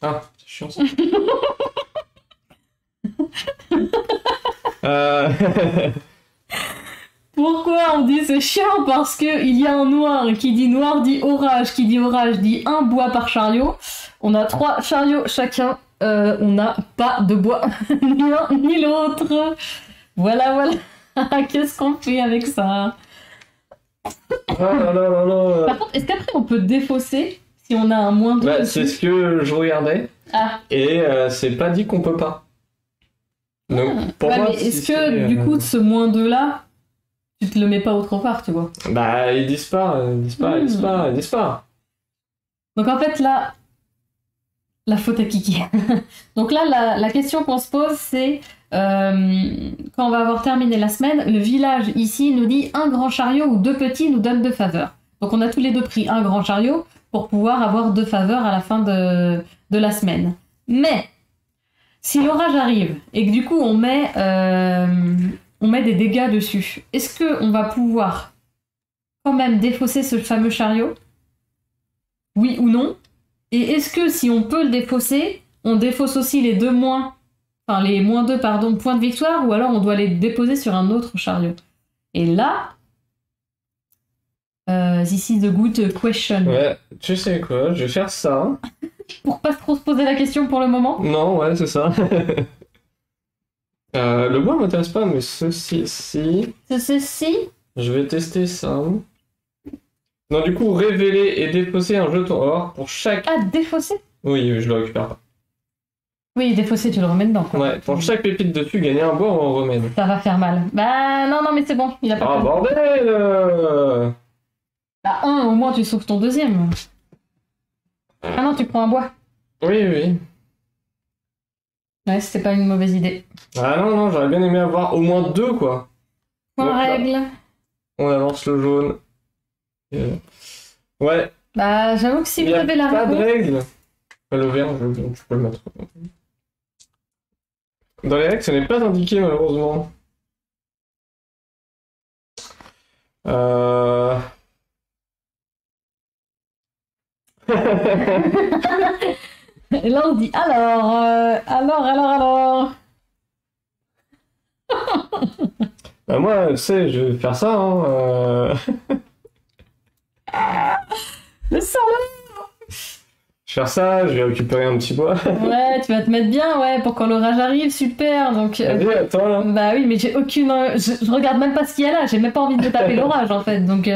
Ah, c'est chiant ça. Pourquoi on dit c'est chiant? Parce que il y a un noir, qui dit noir dit orage, qui dit orage dit un bois par chariot. On a 3 chariots chacun, on n'a pas de bois, ni l'un ni l'autre. Voilà. Qu'est-ce qu'on fait avec ça? Oh là là là là. Par contre, est-ce qu'après on peut défausser si on a un moins 2 Bah, c'est ce que je regardais. Ah. Et c'est pas dit qu'on peut pas. Donc, pour ouais, moi, mais est-ce que du coup, ce moins 2 là, tu te le mets pas autre part, tu vois? Bah, il disparaît. Donc en fait, là, la faute à Kiki. Donc là, la question qu'on se pose, c'est quand on va avoir terminé la semaine, le village ici nous dit un grand chariot ou 2 petits nous donne 2 faveurs. Donc on a tous les 2 pris un grand chariot pour pouvoir avoir 2 faveurs à la fin de la semaine. Mais si l'orage arrive et que du coup on met des dégâts dessus, est-ce qu'on va pouvoir quand même défausser ce fameux chariot? Oui ou non? Et est-ce que si on peut le défausser, on défausse aussi les moins 2 points de victoire, ou alors on doit les déposer sur un autre chariot? Et là, this is the good question. Ouais, tu sais quoi, je vais faire ça. Pour pas trop se poser la question pour le moment. Non, ouais, c'est ça. Le bois m'intéresse pas, mais ceci. Ceci. Je vais tester ça. Non, du coup, révéler et défausser un jeton or pour chaque... Ah, défausser? Oui, je le récupère pas. Oui, défausser, tu le remets dedans, quoi. Ouais, pour chaque pépite dessus, gagner un bois ou un remède. Ça va faire mal. Bah non, mais c'est bon, il a pas Ah, peur. bordel Bah au moins tu sauves ton 2e. Ah non, tu prends un bois. Oui. Ouais, c'était pas une mauvaise idée. Ah non, j'aurais bien aimé avoir au moins 2, quoi. Point règle. On avance le jaune. Ouais. Bah j'avoue que si vous avez la pas de réponse... règle. Le vert, tu peux le mettre. Dans les règles, ce n'est pas indiqué, malheureusement. Et là on se dit alors. Bah moi, tu sais, je vais faire ça, hein. Le salaud. faire ça, je vais récupérer un petit bois. Ouais, tu vas te mettre bien, ouais, pour quand l'orage arrive, super. Donc, Vas-y, attends là. bah oui, mais j'ai aucune. Je regarde même pas ce qu'il y a là, j'ai même pas envie de taper l'orage en fait. Donc,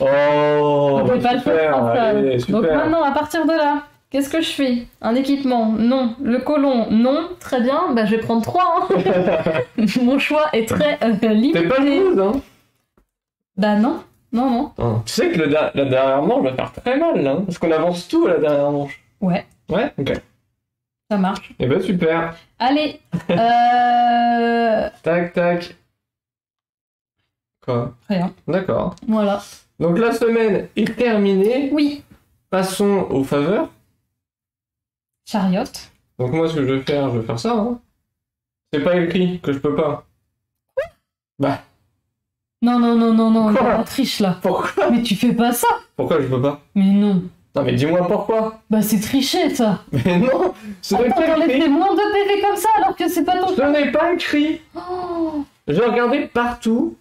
Oh, on peut pas le super, faire comme ça. allez, Donc super. maintenant, à partir de là, qu'est-ce que je fais? Un équipement? Non. Le colon? Non. Très bien, bah je vais prendre 3. Hein. Mon choix est très limité. T'es pas joueuse, hein? Bah non. Non, non. Oh, tu sais que la dernière manche va faire très mal, là, hein, parce qu'on avance tout à la dernière manche. Ouais, Ouais, ok. ça marche. Eh ben super. Allez. Tac, tac. Quoi? Rien. D'accord. Voilà. Donc la semaine est terminée. Oui. Passons aux faveurs. Chariot. Donc moi, ce que je vais faire ça. Hein. C'est pas écrit que je peux pas. Bah, Non, non, non, non, non, Quoi? on triche là. pourquoi? Mais tu fais pas ça. Pourquoi je peux pas? Mais non. Non mais dis-moi pourquoi. Bah c'est tricher ça. Mais non, ce n'est Attends, pas t'enlèves écrit. tes moins de PV comme ça alors que c'est pas ton Ce n'est pas écrit. Oh. J'ai regardé partout.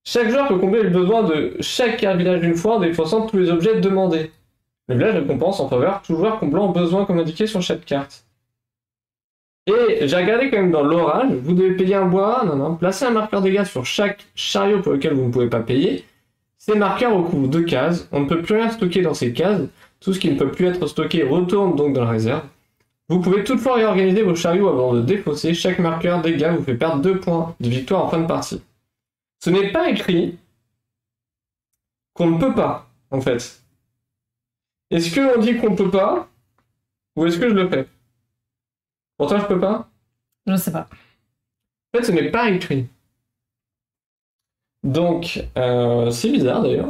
Chaque joueur peut combler le besoin de chaque carte village une fois en défaussant tous les objets demandés. Le village récompense en faveur tout joueur comblant besoin comme indiqué sur chaque carte. Et j'ai regardé quand même dans l'orage, vous devez payer un bois, non, placer un marqueur dégâts sur chaque chariot pour lequel vous ne pouvez pas payer. Ces marqueurs recouvrent 2 cases, on ne peut plus rien stocker dans ces cases, tout ce qui ne peut plus être stocké retourne donc dans la réserve. Vous pouvez toutefois réorganiser vos chariots avant de défausser, chaque marqueur dégâts vous fait perdre 2 points de victoire en fin de partie. Ce n'est pas écrit qu'on ne peut pas, en fait. Est-ce qu'on dit qu'on peut pas, ou est-ce que je le fais? Pourtant je peux pas? Je sais pas. En fait, ce n'est pas écrit. Donc, c'est bizarre d'ailleurs.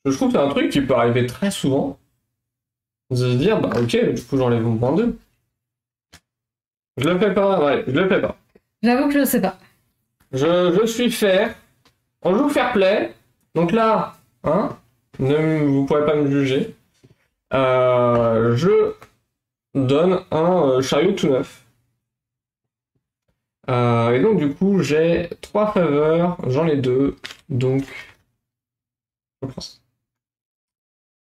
Je trouve que c'est un truc qui peut arriver très souvent. De se dire, bah ok, du coup j'enlève mon point 2. Je le fais pas, ouais, je le fais pas. J'avoue que je sais pas. Je suis fair. On joue fair play. Donc là, hein, vous pourrez pas me juger. Je donne un chariot tout neuf. Et donc du coup j'ai 3 faveurs, j'en ai 2, donc je prends ça.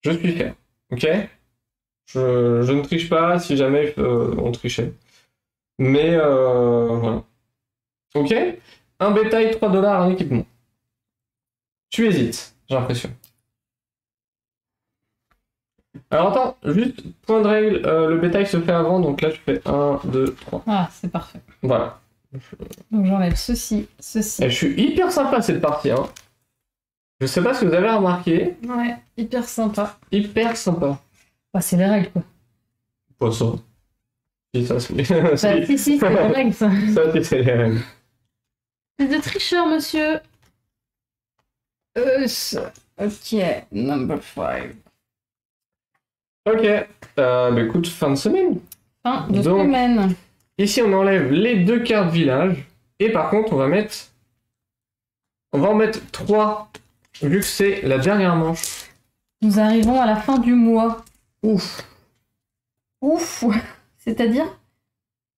Je suis fair, ok? Je ne triche pas si jamais on trichait. Mais voilà. Ok? Un bétail, 3 $, un équipement. Tu hésites, j'ai l'impression. Alors attends, juste point de règle, le bétail se fait avant, donc là je fais 1, 2, 3. Ah, c'est parfait. Voilà. Donc j'enlève ceci, ceci. Et je suis hyper sympa cette partie, hein. Je sais pas si vous avez remarqué. Ouais, hyper sympa. Hyper sympa. Bah, c'est les règles quoi. Pas ça. Si, ça c'est... Bah, si, c'est les règles ça. Ça c'est les règles. C'est de tricheur, monsieur. Ok, number 5. Ok. Bah écoute, fin de semaine. Fin de Donc, semaine. Ici on enlève les 2 cartes village. Et par contre on va en mettre 3. Vu que c'est la dernière manche. Nous arrivons à la fin du mois. Ouf. Ouf. C'est-à-dire?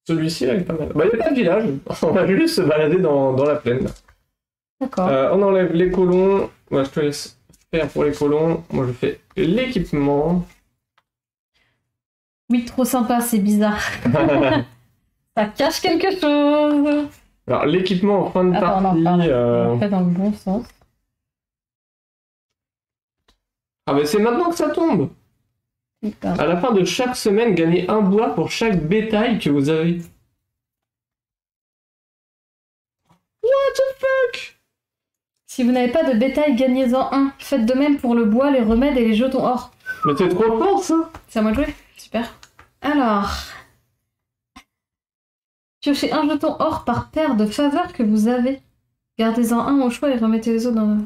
Celui-ci là il est pas mal. Bah il n'y a pas de village. On va juste se balader dans la plaine. D'accord. On enlève les colons. Moi je te laisse faire pour les colons. Moi je fais l'équipement. Oui, trop sympa, c'est bizarre. Ça cache quelque chose. Alors l'équipement en fin de Attends, non, partie. pardon. On fait dans le bon sens. Ah mais c'est maintenant que ça tombe. À la fin de chaque semaine, gagnez un bois pour chaque bétail que vous avez. What the fuck? Si vous n'avez pas de bétail, gagnez-en un. Faites de même pour le bois, les remèdes et les jetons or. Mais c'est trop fort ça. C'est à moi de jouer? Super. Alors... Piochez un jeton or par paire de faveurs que vous avez. Gardez-en un au choix et remettez les autres dans le...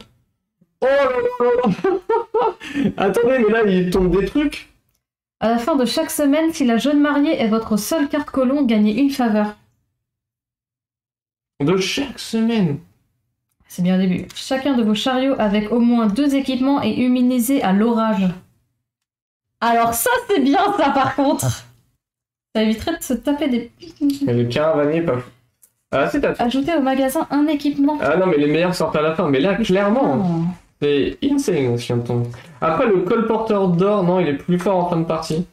Oh là là là. Attendez, mais là il tombe des trucs. À la fin de chaque semaine, si la jeune mariée est votre seule carte colon, gagnez une faveur. De chaque semaine. C'est bien le début. Chacun de vos chariots avec au moins 2 équipements est immunisé à l'orage. Alors ça c'est bien ça par contre. Ça éviterait de se taper des... Mais le caravanier pas fou. Ah c'est ta... Ajoutez au magasin un équipement. Ah non mais les meilleurs sortent à la fin. Mais là clairement. Oh. C'est insane ce qui vient de tomber. Après, le colporteur d'or, non, il est plus fort en fin de partie.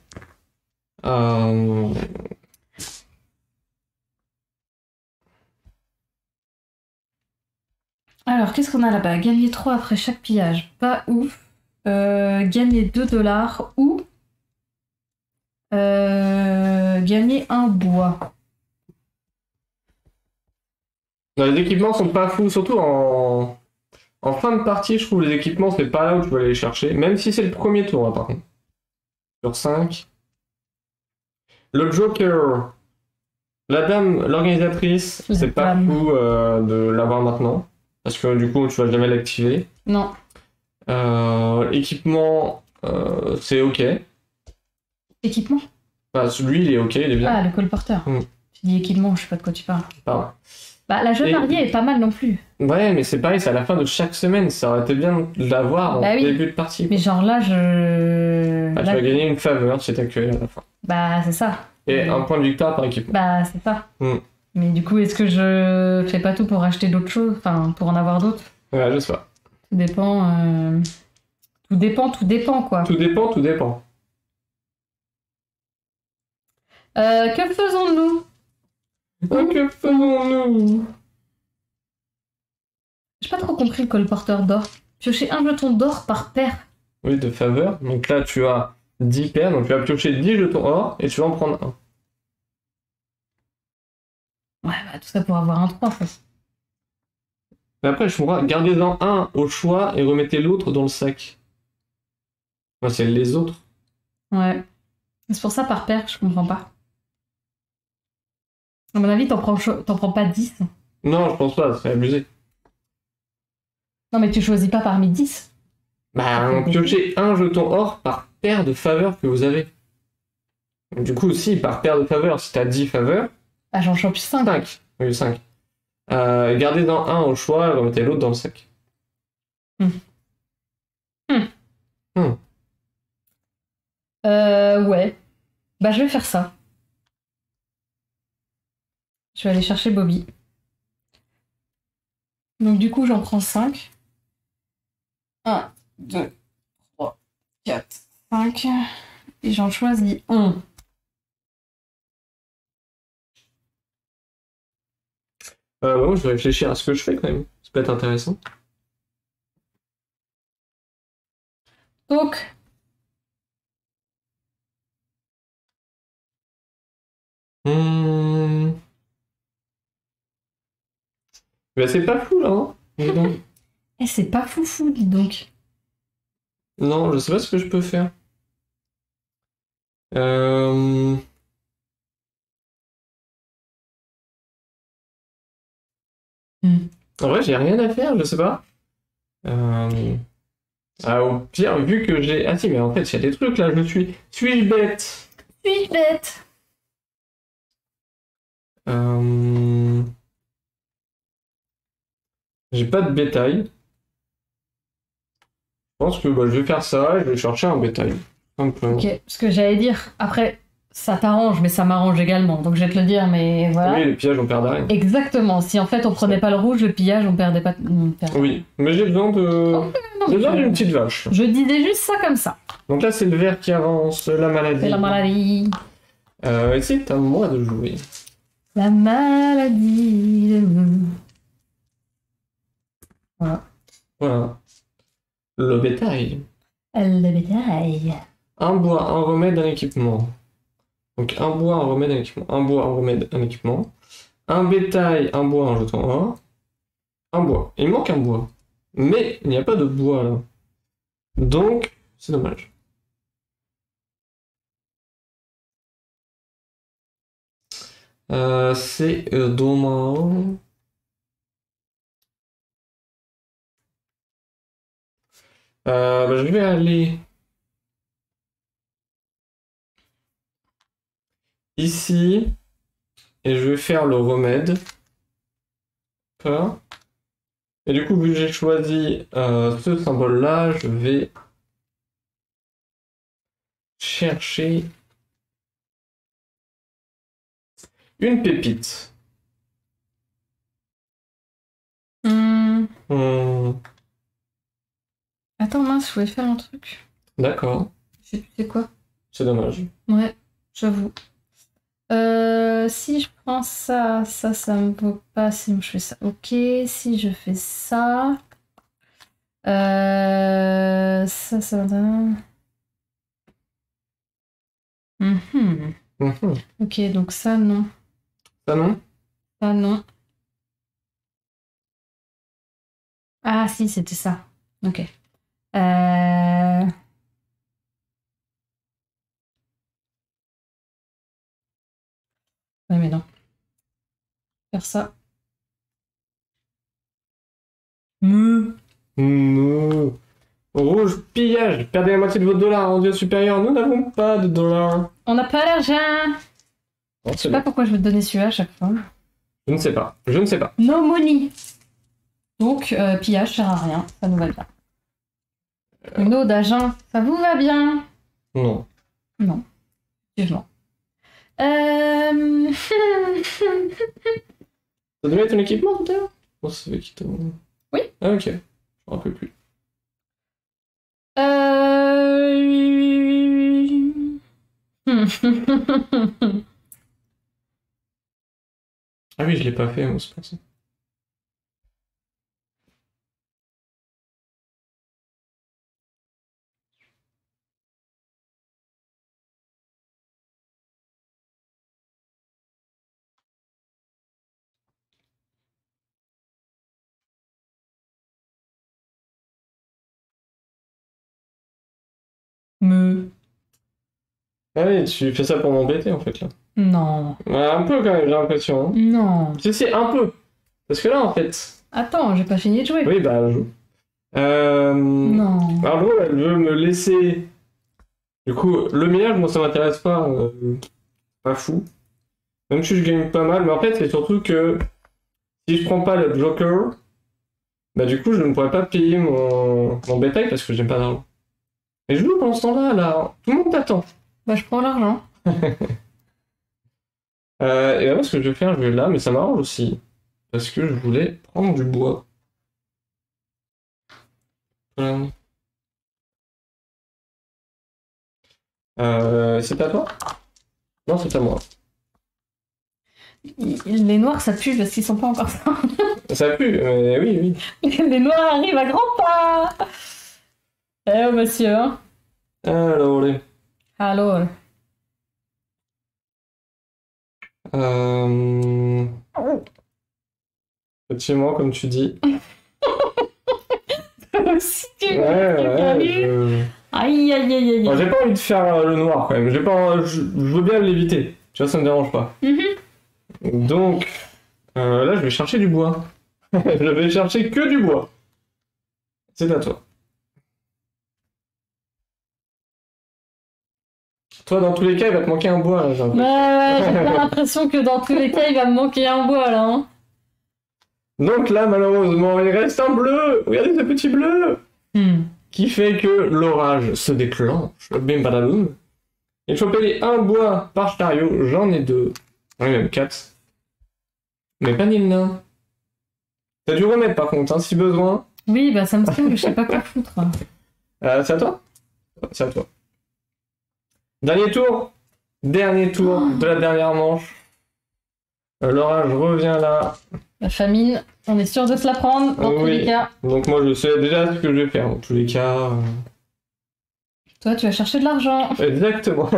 Alors, qu'est-ce qu'on a là-bas? Gagner 3 après chaque pillage. Pas ouf. Gagner 2 dollars ou gagner un bois. Non, les équipements sont pas fous, surtout en fin de partie, je trouve les équipements, c'est pas là où tu vas aller les chercher, même si c'est le premier tour, là, par contre. Sur 5. Le Joker. La dame, l'organisatrice, La c'est pas dame. fou de l'avoir maintenant, parce que du coup, tu vas jamais l'activer. Non. Équipement, c'est ok. Équipement? Enfin, lui, il est ok, il est bien. Ah, le colporteur. Mm. Tu dis équipement, je sais pas de quoi tu parles. Pardon. Bah, la jeune Et- mariée est pas mal non plus. Ouais, mais c'est pareil, c'est à la fin de chaque semaine. Ça aurait été bien de l'avoir Bah en oui. début de partie. Mais genre là, je... Ah, tu là- vas gagner une faveur si t'es accueilli à la fin. Bah, c'est ça. Et un point de victoire par équipement. Bah, c'est ça. Mm. Mais du coup, est-ce que je fais pas tout pour acheter d'autres choses? Enfin, pour en avoir d'autres? Ouais, je sais pas. Tout dépend... Tout dépend, quoi. Tout dépend, tout dépend. Que faisons-nous? Que faisons-nous? J'ai pas trop compris le colporteur d'or. Piocher un jeton d'or par paire. Oui, de faveur. Donc là, tu as 10 paires, donc tu vas piocher 10 jetons or et tu vas en prendre un. Ouais, bah tout ça pour avoir un 3, quoi. Mais après, je comprends, gardez-en un au choix et remettez l'autre dans le sac. Moi, c'est les autres. Ouais. C'est pour ça par paire, je comprends pas. À mon avis, t'en prends pas 10. Non, je pense pas, ça serait abusé. Non, mais tu choisis pas parmi 10. Bah, piochez un jeton or par paire de faveurs que vous avez. Du coup, si, par paire de faveurs, si t'as 10 faveurs, Ah, j'en chope 5. 5. Oui, 5. Gardez-en un au choix et remettez l'autre dans le sac. Ouais. Bah, je vais faire ça. Je vais aller chercher Bobby. Donc, du coup, j'en prends 5. 1, 2, 3, 4, 5. Et j'en choisis un. Moi, je vais réfléchir à ce que je fais quand même. Ça peut être intéressant. Donc, Bah, c'est pas fou là, hein? Dis donc. c'est pas foufou, dis donc. Non, je sais pas ce que je peux faire. Euh... En vrai, j'ai rien à faire, je sais pas. Au pire, vu que j'ai... Ah si, mais en fait, il y a des trucs là, je suis... Suis-je bête? Suis-je bête? J'ai pas de bétail. Je pense que bah, je vais faire ça et je vais chercher un bétail. Simplement. Ok, ce que j'allais dire, après, ça t'arrange, mais ça m'arrange également. Donc, je vais te le dire, mais voilà. Oui, les pillages, on perd rien. Exactement. Si en fait on prenait pas le rouge, le pillage, on perdait pas. Oui, mais j'ai besoin de... Non, J'ai besoin mais d'une petite vache. je disais juste ça comme ça. Donc là, c'est le vert qui avance, la maladie. C'est la maladie. Et c'est à moi de jouer. La maladie. Voilà. Voilà. Le bétail. Le bétail. Un bois, un remède, un équipement. Donc un bois, un remède, un équipement. Un bois, un remède, un équipement. Un bétail, un bois, un jeton or. Un bois. Il manque un bois. Mais il n'y a pas de bois là. Donc, c'est dommage. C'est dommage. Bah, je vais aller ici et je vais faire le remède. Voilà. Et du coup, vu que j'ai choisi ce symbole-là, je vais chercher une pépite. Hmm. Attends, mince, je voulais faire un truc. D'accord, Je sais plus c'est quoi. c'est dommage. Ouais, j'avoue. Si je prends ça, ça me vaut pas. Si je fais ça, ok. Si je fais ça, ça va donner. Mhm. Mhm. Ok, donc ça non, Ça non? ça non. Ah si, c'était ça. Ok. Ouais, mais non. Faire ça. Me. Non. Rouge, pillage, perdez la moitié de votre dollar en dieu supérieur. Nous n'avons pas de dollars. On n'a pas l'argent. Non, Je c'est sais pas bon. pourquoi je veux te donner celui-là à chaque fois. Je ne sais pas. Je ne sais pas. No money. Donc, pillage sert à rien. Ça nous va bien. Une eau d'agent, ça vous va bien? Non. Non. Vivement. Euh... Ça devait être ton équipement tout à l'heure? Non, c'est qui t'a... Oui. Ah ok. Je me rappelle plus. Ah oui, je l'ai pas fait, moi, c'est pour ça. Me. Ah oui, tu fais ça pour m'embêter en fait là. Non. Ouais, un peu quand même, j'ai l'impression. Hein. Non. Si, un peu. Parce que là en fait. Attends, j'ai pas fini de jouer. Oui, bah, je... Non. Alors, l'eau, elle veut me laisser. Du coup, le millage, moi ça m'intéresse pas. Pas fou. Même si je gagne pas mal, mais en fait, c'est surtout que si je prends pas le Joker, bah du coup, je ne pourrais pas payer mon bétail parce que j'ai pas d'argent. Et je joue pendant ce temps-là, là. Tout le monde t'attend. Bah, je prends l'argent. Et là, ce que je vais faire, je vais là, mais ça m'arrange aussi. Parce que je voulais prendre du bois. Voilà. C'est à toi? Non, c'est à moi. Les noirs, ça pue parce qu'ils sont pas encore ça. Ça pue, mais oui, oui. Les noirs arrivent à grands pas. Eh oh, monsieur. Alors, allez. Alors. Effectivement, comme tu dis. Si tu veux, Ouais. Aïe, aïe, aïe, aïe. Bon, j'ai pas envie de faire le noir quand même. J'ai pas... je veux bien l'éviter. Tu vois, ça me dérange pas. Donc, là, je vais chercher du bois. Je vais chercher que du bois. C'est à toi. Toi, dans tous les cas, il va te manquer un bois, là, j'ai l'impression. Ouais, j'ai pas l'impression que dans tous les cas, il va me manquer un bois, là. Hein. Donc là, malheureusement, il reste un bleu. Regardez ce petit bleu. Qui fait que l'orage se déclenche. Bim badaboum. Il faut payer un bois par chariot. J'en ai 2. J'en ai même 4. Mais pas ni le nain. T'as dû remettre par contre, hein, si besoin. Oui, bah ça me semble que je sais pas quoi foutre. C'est à toi? C'est à toi. Dernier tour. Dernier tour de la dernière manche. L'orage revient là. La famine, on est sûr de se la prendre dans tous les cas. Donc moi je sais déjà ce que je vais faire dans tous les cas. Toi, tu vas chercher de l'argent. Exactement.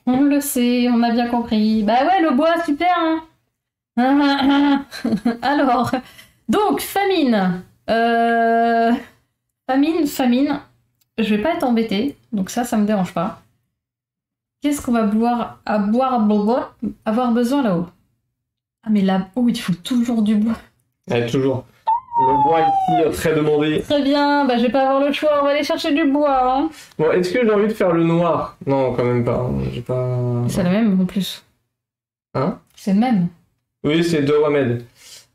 On le sait, on a bien compris. Bah ouais, le bois, super. Hein. Alors, donc famine. Famine. Je vais pas être embêtée, donc ça me dérange pas. Qu'est-ce qu'on va avoir besoin là-haut? Ah mais là-haut, il faut toujours du bois. Ouais, toujours. Le bois ici très demandé. Très bien, bah je vais pas avoir le choix, on va aller chercher du bois. Hein. Bon, est-ce que j'ai envie de faire le noir? Non, quand même pas. J'ai pas... C'est le même en plus. Hein? C'est le même. Oui, c'est deux remèdes.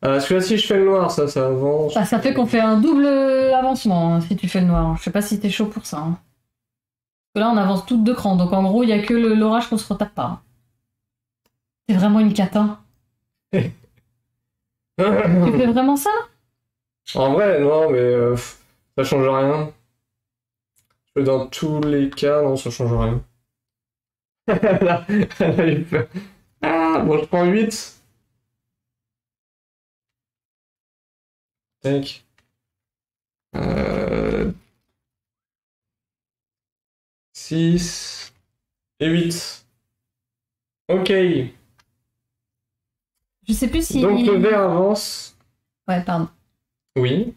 Parce que là, si je fais le noir, ça avance. Bah, ça fait qu'on fait un double avancement hein, si tu fais le noir. Je sais pas si t'es chaud pour ça. Hein. Parce que là, on avance toutes 2 crans, donc en gros, il y a que l'orage qu'on se retape pas. C'est vraiment une catin. Tu fais vraiment ça? En vrai, non, mais ça change rien. Dans tous les cas, non, ça change rien. Elle a eu peur. Ah, bon, je prends 8. Tac. 6 et 8. Ok. Je sais plus si... Donc le vert avance. Ouais, pardon. Oui.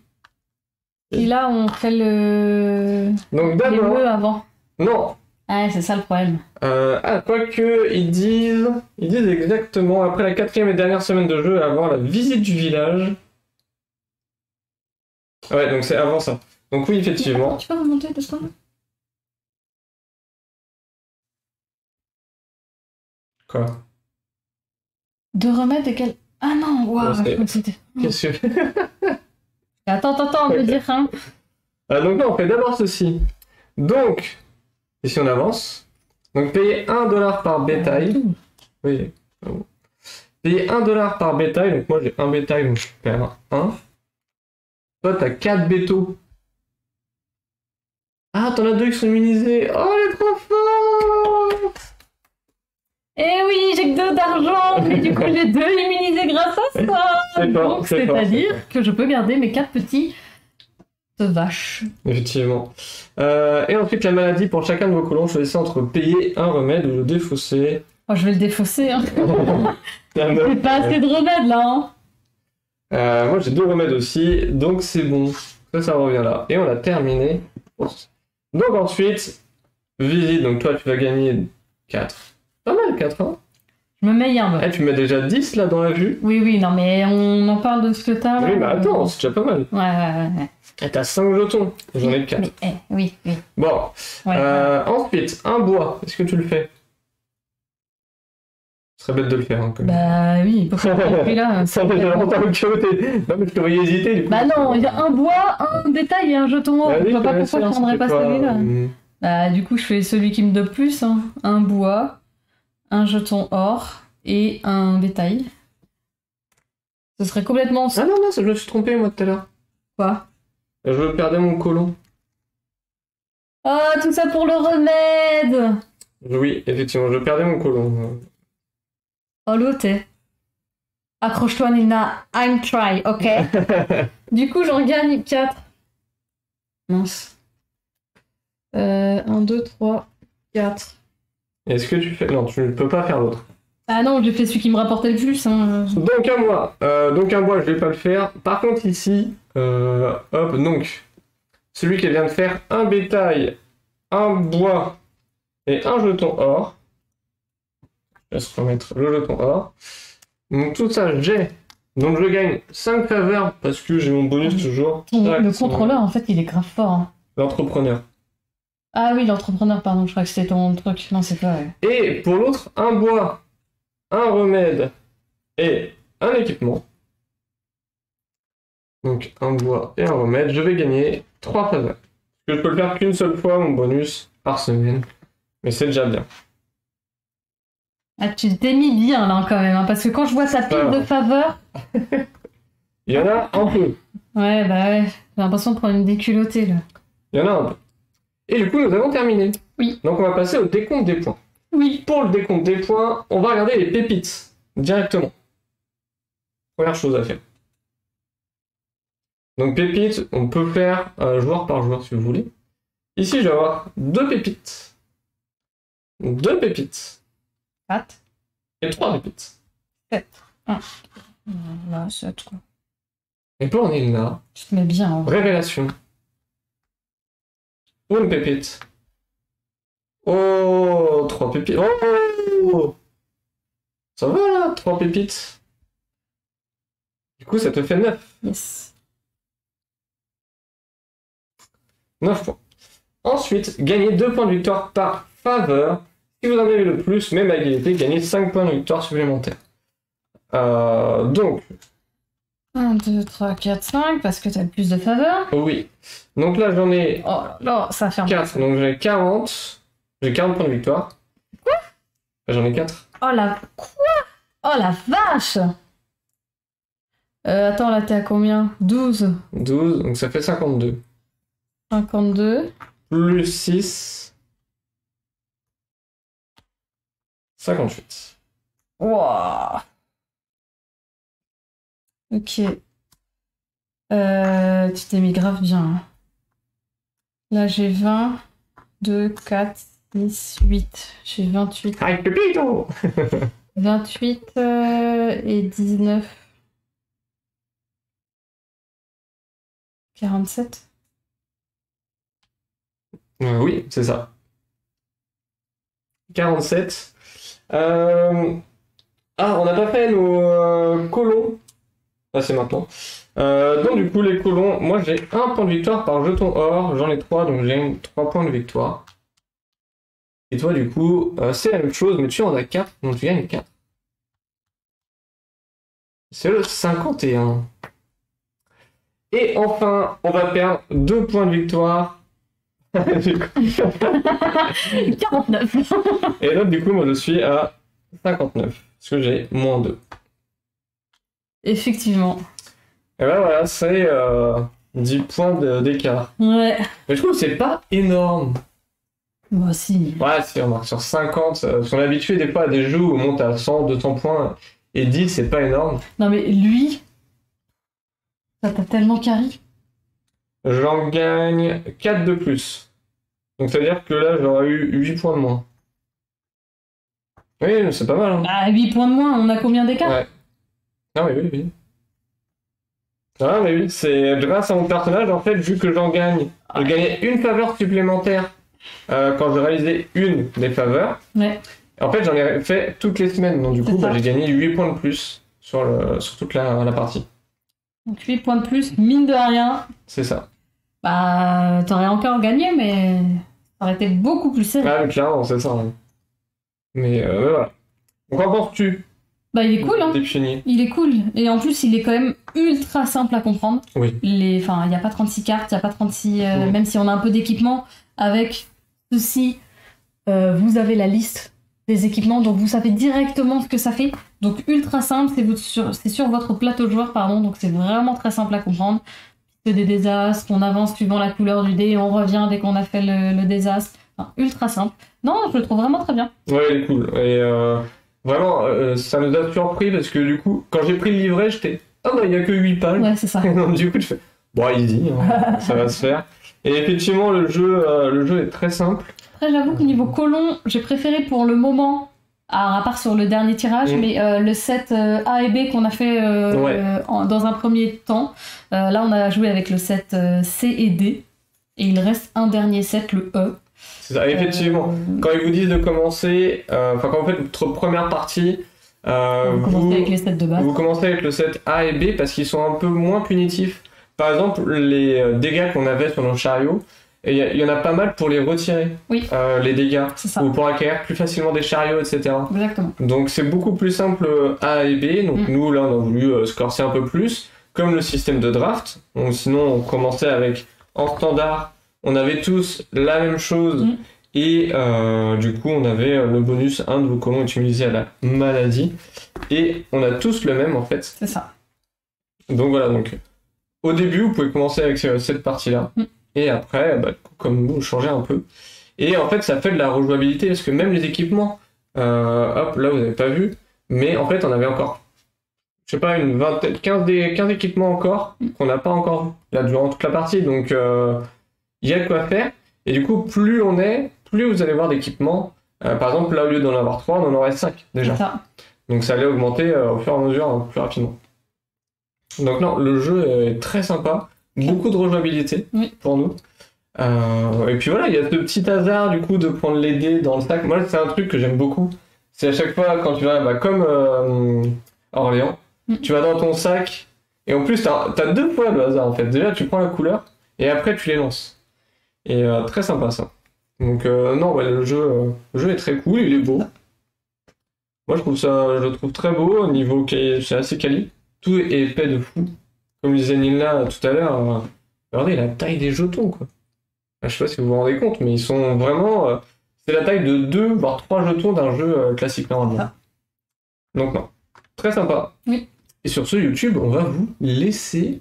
Et là, on fait le... Donc les d'abord... bleus avant. Non. Ah, c'est ça le problème. Quoique, ils disent exactement, après la 4e et dernière semaine de jeu, avant la visite du village. Ouais, donc c'est avant ça. Donc oui, effectivement. Attends, tu peux remonter de ça? Quoi? De remettre et quel... Ah non, waouh, Ouais, je crois que c'était... Qu'est-ce que... Attends, on peut dire, hein. Donc là, on fait d'abord ceci. Donc, ici on avance. Donc payer 1$ par bétail. Oui. Payer 1$ par bétail. Donc moi j'ai un bétail, donc je perds 1. Toi t'as 4 bétaux. Ah, t'en as 2 qui sont immunisés. Oh, elle est trop forte! Eh oui, j'ai que 2 d'argent, mais du coup j'ai 2 immunisés grâce à ça. C'est fort, Donc c'est fort, c'est-à-dire que je peux garder mes 4 petits vaches. Effectivement. Et ensuite, la maladie, pour chacun de vos colons, choisissez entre payer un remède ou le défausser. Oh, je vais le défausser, hein. Ah, J'ai pas assez de remèdes là, hein. moi, j'ai 2 remèdes aussi, donc c'est bon. Ça revient là. Et on a terminé. Donc ensuite, visite. Donc toi, tu vas gagner 4. Pas mal, 4, hein. Je me mets bien, Eh, tu mets déjà 10 là dans la vue. Oui, non, mais on en parle de ce que t'as là. Oui, mais attends, c'est déjà pas mal. Ouais. Et t'as 5 jetons. J'en ai 4. Mais, oui. Bon. Ouais. Ensuite, un bois. Est-ce que tu le fais? Ce serait bête de le faire. Hein, comme... Bah oui, pourquoi pas là. Ça fait longtemps que non, mais je te voyais hésiter. Du coup. Bah non, il y a un bois, un bétail et un jeton or. Bah, Je vois pas pourquoi je prendrais pas celui-là. Bah du coup, je fais celui qui me donne plus. Hein. Un bois, un jeton or et un bétail. Ce serait complètement... Ah non, je me suis trompé moi tout à l'heure. Quoi? Je perdais mon colon. Oh, tout ça pour le remède! Oui, effectivement, je perdais mon colon. Oh, l'autre. Accroche-toi, Nina. I'm try, ok? Du coup, j'en gagne 4. Mince. 1, 2, 3, 4. Est-ce que tu fais... Non, tu ne peux pas faire l'autre. Ah non, j'ai fait celui qui me rapportait le plus. Hein. Donc un bois, je vais pas le faire. Par contre ici, hop, donc celui qui vient de faire un bétail, un bois et un jeton or. Je vais se remettre le jeton or. Donc tout ça, j'ai. Donc je gagne 5 faveurs parce que j'ai mon bonus toujours. Le contrôleur, en fait, il est grave fort. Hein. L'entrepreneur. Ah oui, l'entrepreneur, pardon, je crois que c'était ton truc. Non, c'est pas vrai. Et pour l'autre, un bois, un remède et un équipement. Donc un bois et un remède, je vais gagner 3 faveurs. Je peux le faire qu'une seule fois, mon bonus, par semaine. Mais c'est déjà bien. Ah, tu t'es mis bien là quand même, hein, parce que quand je vois sa pile de faveurs... Il y en a un peu. Ouais, bah ouais, j'ai l'impression de prendre une déculottée là. Il y en a un peu. Et du coup, nous avons terminé. Oui. Donc on va passer au décompte des points. Oui. Pour le décompte des points, on va regarder les pépites directement. Première chose à faire. Donc pépites, on peut faire joueur par joueur si vous voulez. Ici, je vais avoir 2 pépites. 2 pépites. 4. Et 3 pépites. 7. 1. Là, 7 quoi. Et pour Nilna, Tu te mets bien. Hein. révélation. Une pépite. Oh, 3 pépites. Oh, ça va là, 3 pépites. Du coup, ça te fait 9. Yes. 9 points. Ensuite, gagnez 2 points de victoire par faveur. Si vous en avez le plus, même à égalité, gagnez 5 points de victoire supplémentaires. Donc... 1, 2, 3, 4, 5, parce que t'as le plus de faveur. Oui. Donc là, j'en ai... Oh là, ça fait 4, donc j'ai 40. J'ai 40 points de victoire. Quoi? J'en ai 4. Oh la... Quoi? Oh la vache! Attends, là, t'es à combien? 12. 12, donc ça fait 52. 52. plus 6, 58. Wow. Ok. Tu t'es mis grave bien, hein. Là, j'ai 20, 2, 4, 6, 8. J'ai 28. Aïe, pépito! 28 et 19. 47. Oui, c'est ça. 47. Ah, on n'a pas fait nos colons. Ah, c'est maintenant. Donc, du coup, les colons, moi j'ai un point de victoire par jeton or. J'en ai 3, donc j'ai 3 points de victoire. Et toi, du coup, c'est la même chose, mais tu en as 4, donc tu gagnes 4. C'est le 51. Et enfin, on va perdre 2 points de victoire. Du coup. 49. Et donc, du coup, moi je suis à 59. Parce que j'ai moins 2. Effectivement. Et ben voilà, c'est 10 points d'écart. Ouais. Mais je trouve que c'est pas énorme. Moi aussi. Ouais, si, remarque, sur 50, parce qu'on est habitué des fois à des jeux où on monte à 100, 200 points, et 10, c'est pas énorme. Non mais lui, ça t'a tellement carré. J'en gagne 4 de plus. Donc ça veut dire que là, j'aurais eu 8 points de moins. Oui, c'est pas mal, hein. Bah 8 points de moins, on a combien d'écart? Ouais. Ah oui, oui, oui. Ah mais oui, c'est grâce à mon personnage, en fait, vu que j'en gagne, je gagnais une faveur supplémentaire quand je réalisais une des faveurs. Ouais. En fait, j'en ai fait toutes les semaines, donc du coup, C'est ça. j'ai gagné 8 points de plus sur toute la partie. Donc 8 points de plus, mine de rien. C'est ça. Bah t'aurais encore gagné, mais ça aurait été beaucoup plus serré. Ah, mais clairement, c'est ça. Hein. Mais voilà. Donc, qu'en penses-tu Bah il est cool, hein. des pionniers? Il est cool. Et en plus, il est quand même ultra simple à comprendre. Oui. Enfin, il n'y a pas 36 cartes, il n'y a pas 36... Mhm. Même si on a un peu d'équipement, avec ceci, vous avez la liste des équipements, donc vous savez directement ce que ça fait. Donc ultra simple, c'est sur votre plateau de joueur, pardon, donc c'est vraiment très simple à comprendre. C'est des désastres, on avance suivant la couleur du dé, on revient dès qu'on a fait le désastre. Enfin, ultra simple. Non, je le trouve vraiment très bien. Ouais, il est cool. Et vraiment, ça nous a surpris parce que du coup, quand j'ai pris le livret, j'étais. Ah bah, il n'y a que 8 pages. Ouais, c'est ça. Et donc, du coup, je fais. Bon, easy, hein, ça va se faire. Et effectivement, le jeu est très simple. Après, j'avoue que niveau colon, j'ai préféré pour le moment, à part sur le dernier tirage, mais le set A et B qu'on a fait dans un premier temps. Là, on a joué avec le set C et D. Et il reste un dernier set, le E. C'est ça, effectivement. Quand ils vous disent de commencer, quand vous faites votre première partie, vous commencez avec les sets de base. Vous commencez avec le set A et B parce qu'ils sont un peu moins punitifs. Par exemple, les dégâts qu'on avait sur nos chariots, il y en a pas mal pour les retirer, Oui. Les dégâts, C'est ça. ou pour acquérir plus facilement des chariots, etc. Exactement. Donc c'est beaucoup plus simple A et B. Donc nous, là, on a voulu se corser un peu plus, comme le système de draft. Donc sinon, on commençait avec, en standard, on avait tous la même chose. Et du coup, on avait le bonus, un de vos colons utilisé à la maladie. Et on a tous le même, en fait. C'est ça. Donc voilà, donc au début, vous pouvez commencer avec cette partie-là. Et après, bah, comme vous, changez un peu. Et en fait, ça fait de la rejouabilité, parce que même les équipements, hop, là, vous n'avez pas vu, mais en fait, on avait encore, je sais pas, une vingtaine, 15 équipements encore, qu'on n'a pas encore vu, là, durant toute la partie. Donc, il y a de quoi faire. Et du coup, plus on est, plus vous allez voir d'équipements. Par exemple, là, au lieu d'en avoir 3, on en aurait 5 déjà. C'est ça. Donc ça allait augmenter au fur et à mesure plus rapidement. Donc non, le jeu est très sympa. Beaucoup de rejouabilité pour nous. Et puis voilà, il y a ce petit hasard du coup de prendre les dés dans le sac. Moi, c'est un truc que j'aime beaucoup. C'est à chaque fois quand tu vas, comme Orléans, tu vas dans ton sac. Et en plus, t'as 2 fois le hasard en fait. Déjà, tu prends la couleur et après, tu les lances. Et très sympa ça. Donc non, ouais, le jeu est très cool, il est beau. Moi je le trouve très beau, au niveau c'est assez quali. Tout est épais de fou. Comme disait Nina tout à l'heure, regardez la taille des jetons quoi. Je sais pas si vous vous rendez compte, mais ils sont vraiment... c'est la taille de 2 voire 3 jetons d'un jeu classique normalement. Donc non, très sympa. Oui. Et sur ce YouTube, on va vous laisser.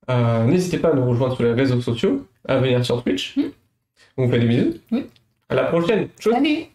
N'hésitez pas à nous rejoindre sur les réseaux sociaux, à venir sur Twitch. On vous fait des bisous. Oui. À la prochaine. Tchuss. Salut!